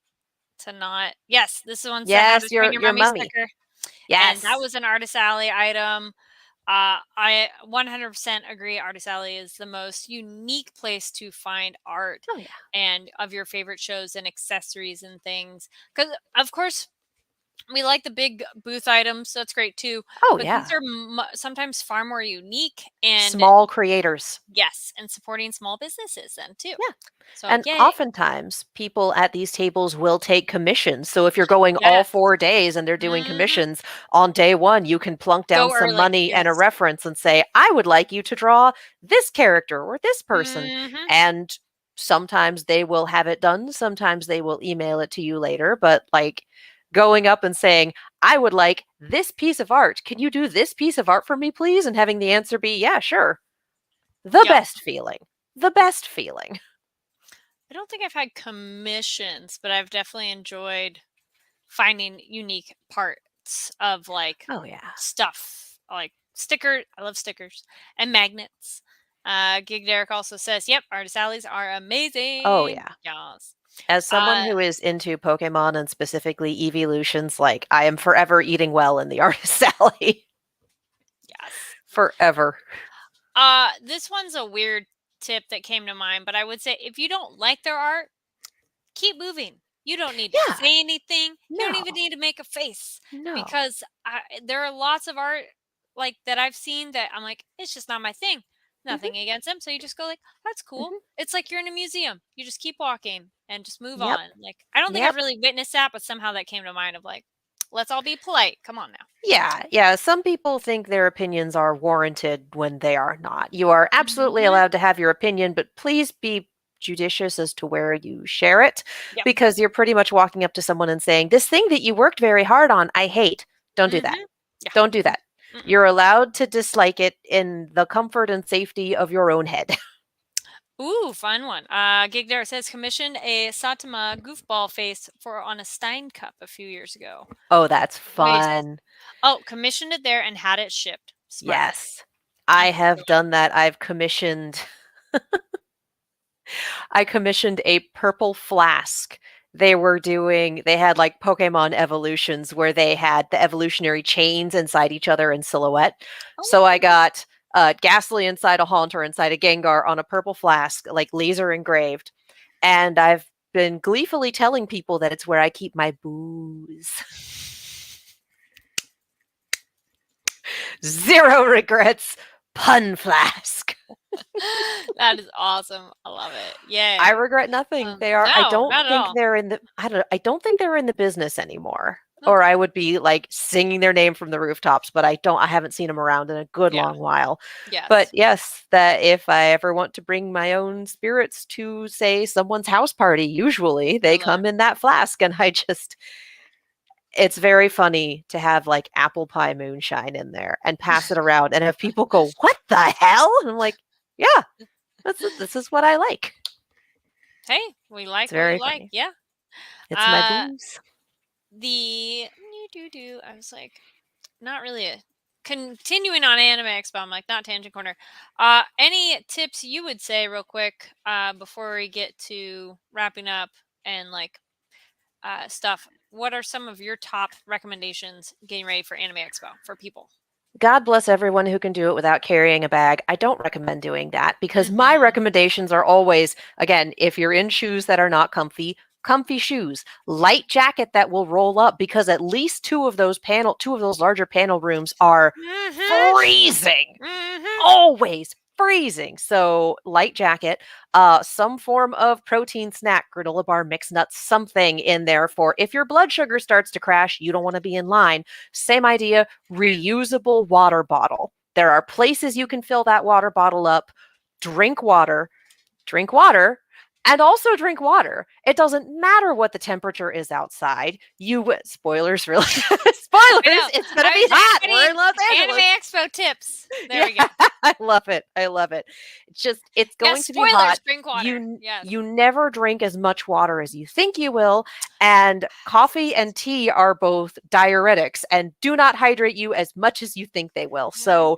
to not. Yes, this one's the How to Yes, Train Your your Mummy mummy. sticker, and that Yes. was an Artist Alley item. I 100% agree. Artist Alley is the most unique place to find art Oh, yeah. and of your favorite shows and accessories and things. Because of course we like the big booth items, so that's great too. Oh, But yeah. these are sometimes far more unique and Small creators. yes, and supporting small businesses then too. Yeah. So And yay, oftentimes, people at these tables will take commissions. So if you're going all yes. 4 days and they're doing Mhm. commissions, on day 1, you can plunk down Go some early. money and a Yes. reference and say, "I would like you to draw this character or this person." Mhm. And sometimes they will have it done, sometimes they will email it to you later, but, like, going up and saying, "I would like this piece of art. Can you do this piece of art for me, please?" And having the answer be, "Yeah, sure." The Yep. best feeling. The best feeling. I don't think I've had commissions, but I've definitely enjoyed finding unique parts of like Oh, yeah. stuff, like sticker. I love stickers and magnets. Gig Derek also says, "Yep, artist alleys are amazing." Oh, yeah. Yes. As someone Uh, who is into Pokemon and specifically Evolutions, like, I am forever eating well in the artist alley. yes. Forever. This one's a weird tip that came to mind, but I would say if you don't like their art, keep moving. You don't need to Yeah. say anything. You don't No. even need to make a face No. because there are lots of art like that I've seen that I'm like, it's just not my thing. Mhm, Nothing against them. So you just go like, that's cool. mhm. It's like you're in a museum. You just keep walking and just move Yep. on. Like I don't think I've Yep. really witnessed that, but somehow that came to mind of like, let's all be polite. Come on now. Yeah, yeah. Some people think their opinions are warranted when they are not. You are absolutely Hmm. allowed to have your opinion, but please be judicious as to where you share it Yep. because you're pretty much walking up to someone and saying, "This thing that you worked very hard on, I hate." Don't do that. Hmm. Yeah. Don't do that. Mm-mm. You're allowed to dislike it in the comfort and safety of your own head. Ooh, fun one. Gig Dare says commissioned a Saitama goofball face for on a Stein cup a few years ago. Oh, that's Wait, fun. oh, commissioned it there and had it shipped. Smart. Yes. I That's a good have one. done that. I commissioned a purple flask. They had like Pokemon evolutions where they had the evolutionary chains inside each other in silhouette. So I Oh, got Ghastly inside a Haunter, inside a Gengar on a purple flask, like laser engraved. And I've been gleefully telling people that it's where I keep my booze. Zero regrets. Pun flask. that is awesome. I love it. Yay. I regret nothing. They are. I No, don't not at think all. they're in the. I don't think they're in the business anymore. Okay. Or I would be like singing their name from the rooftops, but I don't. I haven't seen them around in a good Yeah. long while. Yes. But yes, that if I ever want to bring my own spirits to say someone's house party, usually they love come in that flask, and I just. It's very funny to have like apple pie moonshine in there and pass it around and have people go, "What the hell?" And I'm like, "Yeah, this is what I like. Hey, we like It's what you very like. funny. Yeah. It's my Uh, booze." I was like, not really a continuing on Anime Expo. I'm like, not Tangent Corner. Any tips you would say real quick before we get to wrapping up and like stuff? What are some of your top recommendations getting ready for Anime Expo for people? God bless everyone who can do it without carrying a bag. I don't recommend doing that because my Mhm. recommendations are always, again, if you're in shoes that are not comfy, comfy shoes, light jacket that will roll up, because at least two of those larger panel rooms are freezing. Always freezing. So light jacket, some form of protein snack, granola bar, mixed nuts, something in there for if your blood sugar starts to crash, you don't want to be in line. Same idea, reusable water bottle. There are places you can fill that water bottle up. Drink water, and also drink water. It doesn't matter what the temperature is outside. Spoilers, really. Spoilers, it's going to be hot. We're in Los Angeles. Anime Expo tips. There we go. I love it. It's going to be hot. Drink water. You never drink as much water as you think you will. And coffee and tea are both diuretics and do not hydrate you as much as you think they will. So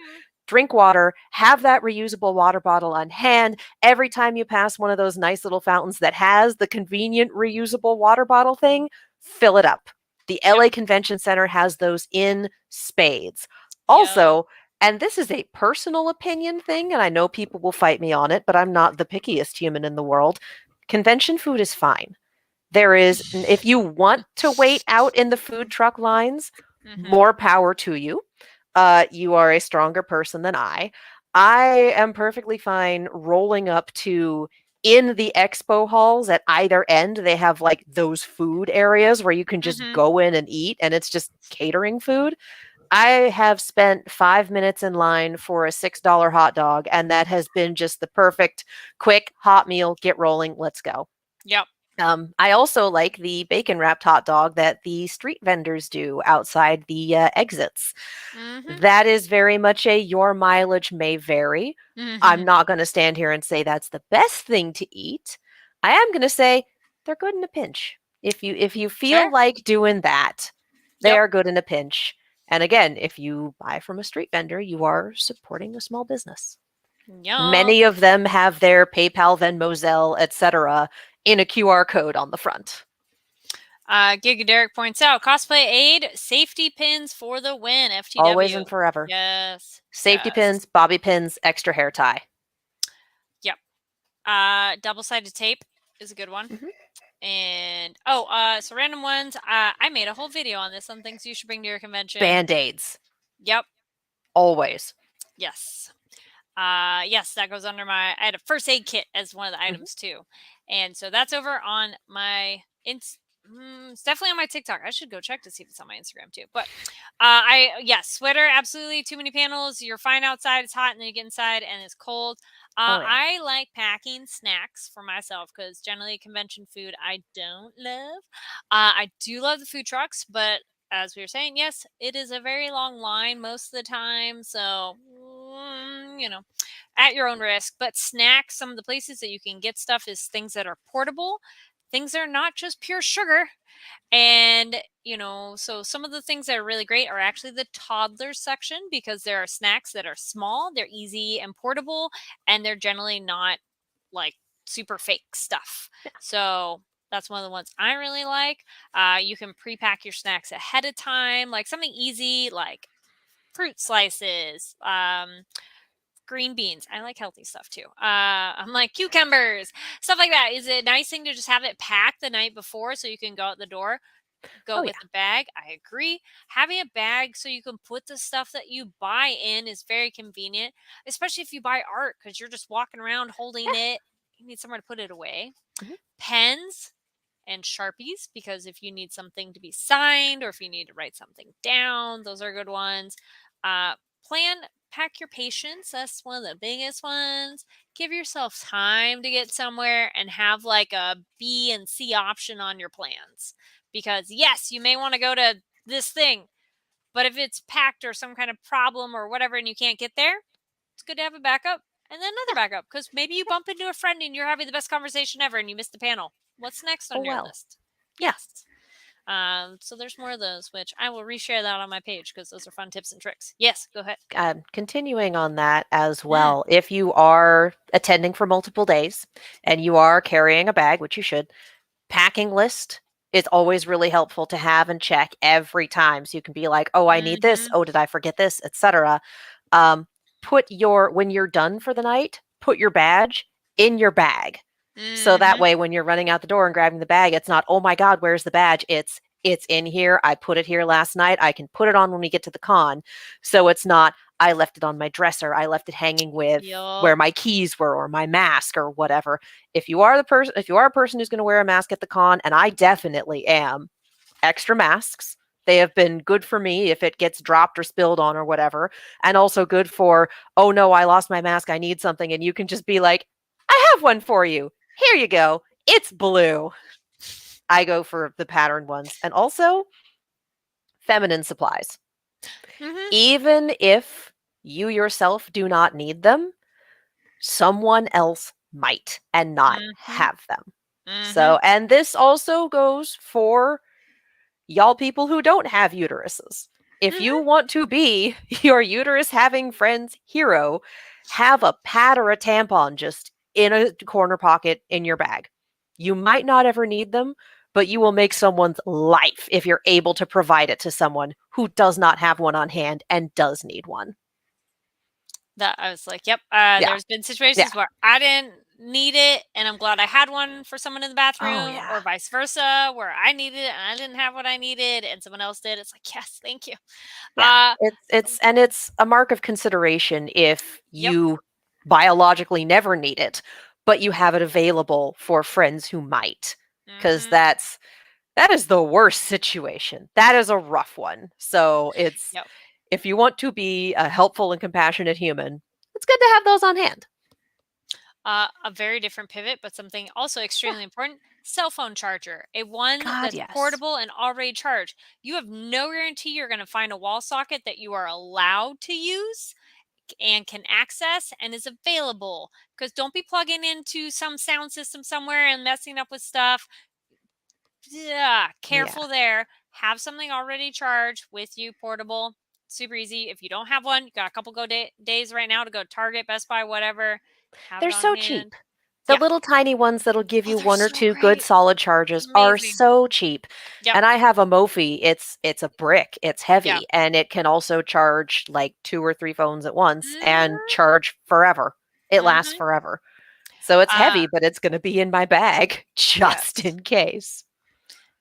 drink water, have that reusable water bottle on hand. Every time you pass one of those nice little fountains that has the convenient reusable water bottle thing, fill it up. The LA Convention Center has those in spades. Also, and this is a personal opinion thing, and I know people will fight me on it, but I'm not the pickiest human in the world. Convention food is fine. If you want to wait out in the food truck lines, more power to you. You are a stronger person than I. I am perfectly fine rolling up to, in the expo halls at either end, they have like those food areas where you can just go in and eat, and it's just catering food. I have spent 5 minutes in line for a $6 hot dog, and that has been just the perfect, quick, hot meal. Get rolling. Let's go. Yep. I also like the bacon wrapped hot dog that the street vendors do outside the exits. That is very much your mileage may vary. I'm not going to stand here and say that's the best thing to eat. I am going to say they're good in a pinch. If you feel like doing that, they are good in a pinch. And again, if you buy from a street vendor, you are supporting a small business. Many of them have their PayPal, Venmo, Zelle, etc. in a QR code on the front. Giga Derek points out, Cosplay Aid, safety pins for the win. FTW. Always and forever. Yes. Safety pins, bobby pins, extra hair tie. Yep. Double-sided tape is a good one. And so random ones. I made a whole video on this. Some things you should bring to your convention. Band-aids. Yep. Always. Yes. Yes, that goes under I had a first aid kit as one of the items too. And so that's over on my it's definitely on my TikTok. I should go check to see if it's on my Instagram too. But sweater, absolutely. Too many panels. You're fine outside. It's hot, and then you get inside and it's cold. I like packing snacks for myself because generally convention food I don't love. I do love the food trucks, but as we were saying, yes, it is a very long line most of the time. So, at your own risk. But snacks, some of the places that you can get stuff is things that are portable, things that are not just pure sugar. And, so some of the things that are really great are actually the toddler section because there are snacks that are small, they're easy and portable, and they're generally not like super fake stuff. So that's one of the ones I really like. You can pre-pack your snacks ahead of time, like something easy like fruit slices, green beans. I like healthy stuff too. I'm like cucumbers, stuff like that. Is it a nice thing to just have it packed the night before so you can go out the door, with a bag? I agree. Having a bag so you can put the stuff that you buy in is very convenient, especially if you buy art because you're just walking around holding it. You need somewhere to put it away. Pens and Sharpies, because if you need something to be signed or if you need to write something down, those are good ones. Pack your patience. That's one of the biggest ones. Give yourself time to get somewhere and have like a B and C option on your plans. Because yes, you may want to go to this thing, but if it's packed or some kind of problem or whatever and you can't get there, it's good to have a backup and then another backup because maybe you bump into a friend and you're having the best conversation ever and you missed the panel. What's next on your list? Yes. So there's more of those, which I will reshare that on my page because those are fun tips and tricks. Yes, go ahead. Continuing on that as well, if you are attending for multiple days and you are carrying a bag, which you should, packing list is always really helpful to have and check every time. So you can be like, oh, I need this. Oh, did I forget this, etc. When you're done for the night, put your badge in your bag. So that Mhm. way, when you're running out the door and grabbing the bag, it's not, oh my God, where's the badge? It's in here. I put it here last night. I can put it on when we get to the con. So it's not, I left it on my dresser. I left it hanging with where Yup. my keys were or my mask or whatever. If you are a person who's going to wear a mask at the con, and I definitely am, extra masks. They have been good for me if it gets dropped or spilled on or whatever. And also good for, oh no, I lost my mask. I need something. And you can just be like, I have one for you. Here you go. It's blue. I go for the patterned ones. And also feminine supplies. Mhm. Even if you yourself do not need them, someone else might and not Mhm. have them. Mhm. So, and this also goes for y'all people who don't have uteruses. If you want to be your uterus having friends hero, have a pad or a tampon just in a corner pocket in your bag. You might not ever need them, but you will make someone's life if you're able to provide it to someone who does not have one on hand and does need one. That I was like, "Yep." Yeah. There's been Yeah. situations where I didn't need it, and I'm glad I had one for someone in the Oh, bathroom, yeah. or vice versa, where I needed it and I didn't have what I needed, and someone else did. It's like, "Yes, thank you." Yeah. Uh, It's a mark of consideration if yep. you biologically never need it, but you have it available for friends who might. Because Mhm. that is the worst situation. That is a rough one. So it's Yep. if you want to be a helpful and compassionate human, it's good to have those on hand. A very different pivot, but something also Yeah. extremely important: cell phone charger. A one God, that's yes. portable and already charged. You have no guarantee you're going to find a wall socket that you are allowed to use and can access and is available, because don't be plugging into some sound system somewhere and messing up with stuff. Yeah, Yeah. careful there. Have something already charged with you, portable, super easy. If you don't have one, you got a couple days right now to go to Target, Best Buy, whatever. Have it They're on so cheap. hand. The Yeah. little tiny ones that'll give Oh, you they're one or so two good great. solid It's charges are amazing. so cheap. Yep. And I have a Mophie. It's a brick. It's Yeah. heavy and it can also charge like 2 or 3 phones at once and Mhm. charge forever. It lasts Mhm. forever. So it's Uh, heavy, but it's going to be in my bag just yes. in case.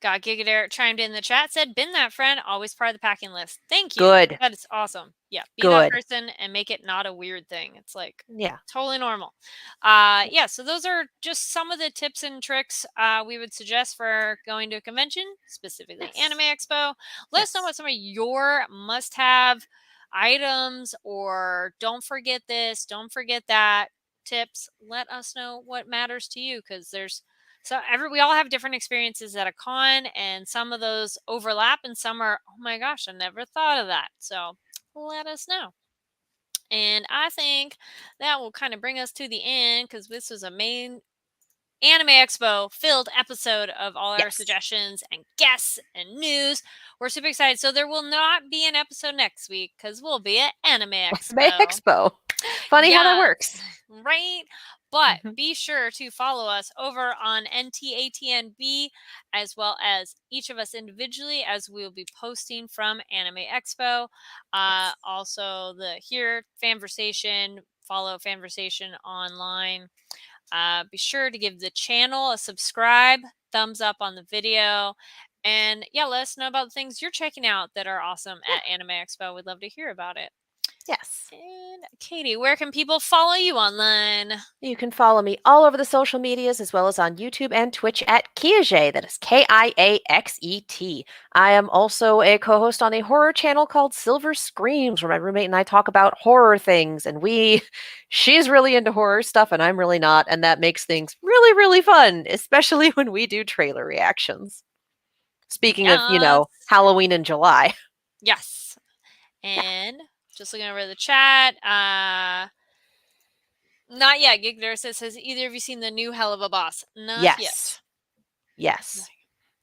Got Giga Derek chimed in the chat, said, "Been that friend, always part of the packing list." Thank you. Good. That is awesome. Yeah, be that Good. person and make it not a weird thing. It's like Yeah. totally normal. Yeah, so those are just some of the tips and tricks we would suggest for going to a convention, specifically Anime Yes. Expo. Let us know Yes. what some of your must-have items or don't forget this, don't forget that tips. Let us know what matters to you, because we all have different experiences at a con, and some of those overlap and some are, oh my gosh, I never thought of that. So let us know. And I think that will kind of bring us to the end, because this was a main Anime Expo filled episode of all our Yes. suggestions and guests and news. We're super excited. So there will not be an episode next week because we'll be at Anime May Expo. Expo. Funny how that Yes, works. right? But Mhm. be sure to follow us over on NTATNB, as well as each of us individually, as we will be posting from Anime Expo. Yes. Also, the here Fanversation, follow Fanversation online. Be sure to give the channel a subscribe, thumbs up on the video, and yeah, let us know about the things you're checking out that are awesome Yeah. at Anime Expo. We'd love to hear about it. Yes. And Katie, where can people follow you online? You can follow me all over the social medias as well as on YouTube and Twitch at Kiaxet. That is Kiaxet. I am also a co host on a horror channel called Silver Screams, where my roommate and I talk about horror things. And she's really into horror stuff, and I'm really not. And that makes things really, really fun, especially when we do trailer reactions. Speaking of, Yes. Halloween in July. Yes. Yeah. And just looking over the chat, not yet. Gig Nurse says, "Has either of you seen the new Hell of a Boss?" Not Yes. yet. Yes. Yes.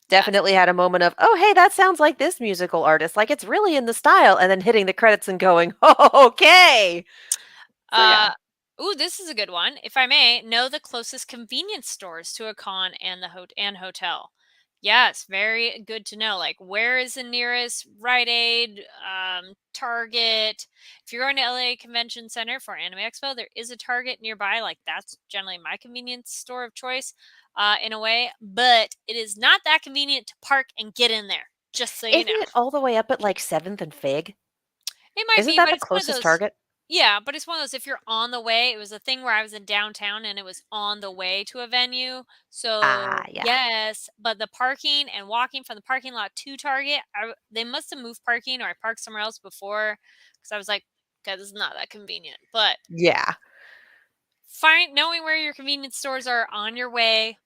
Definitely had a moment of, oh, hey, that sounds like this musical artist. Like it's really in the style. And then hitting the credits and going, oh, okay. So, yeah. Ooh, this is a good one. If I may, know the closest convenience stores to a con and the hotel. Yes, very good to know. Like, where is the nearest Rite Aid, Target? If you're going to LA Convention Center for Anime Expo, there is a Target nearby. Like, that's generally my convenience store of choice, in a way. But it is not that convenient to park and get in there. Just so you Isn't know, it all the way up at like 7th and Fig? it might Isn't be, that but the it's one of closest those. Target? Yeah, but it's one of those, if you're on the way, it was a thing where I was in downtown and it was on the way to a venue. Ah, So, yeah. yes, but the parking and walking from the parking lot to Target, they must have moved parking or I parked somewhere else before because I was like, okay, this is not that convenient. But Yeah. knowing where your convenience stores are on your way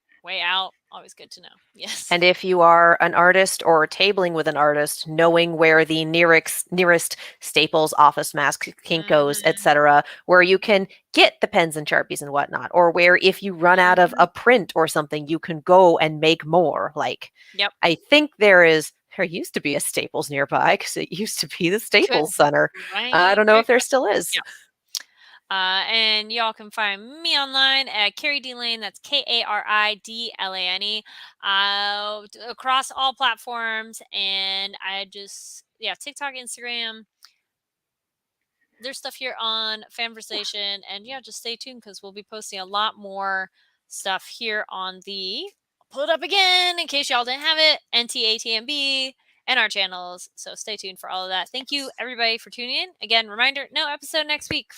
out, always good to know. Yes. And if you are an artist or tabling with an artist, knowing where the nearest Staples, Office Mask, Kinko's, Mhm. etc., where you can get the pens and Sharpies and whatnot, or where if you run out of Mhm. a print or something, you can go and make more. Like, Yep. I think there used to be a Staples nearby because it used to be the Good. Staples Center. I Right. don't know Great if there question. still is. Yeah. And y'all can find me online at Carrie D Lane. That's KARIDLANE. Across all platforms. And TikTok, Instagram. There's stuff here on Fanversation. And yeah, just stay tuned because we'll be posting a lot more stuff here on the. I'll pull it up again in case y'all didn't have it. NTATMB and our channels. So stay tuned for all of that. Thank you, everybody, for tuning in. Again, reminder, no episode next week.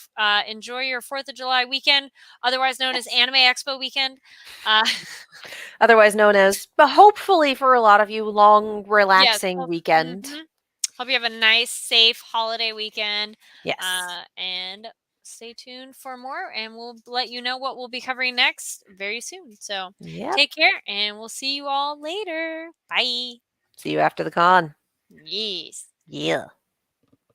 Enjoy your 4th of July weekend, otherwise known as Yes. Anime Expo weekend. Uh, Otherwise known as, but hopefully for a lot of you, long, yes. relaxing weekend. Hope you have a nice, safe holiday weekend. Yes. And stay tuned for more, and we'll let you know what we'll be covering next very soon. So Yep. take care, and we'll see you all later. Bye. See you after the con. Yes. Yeah.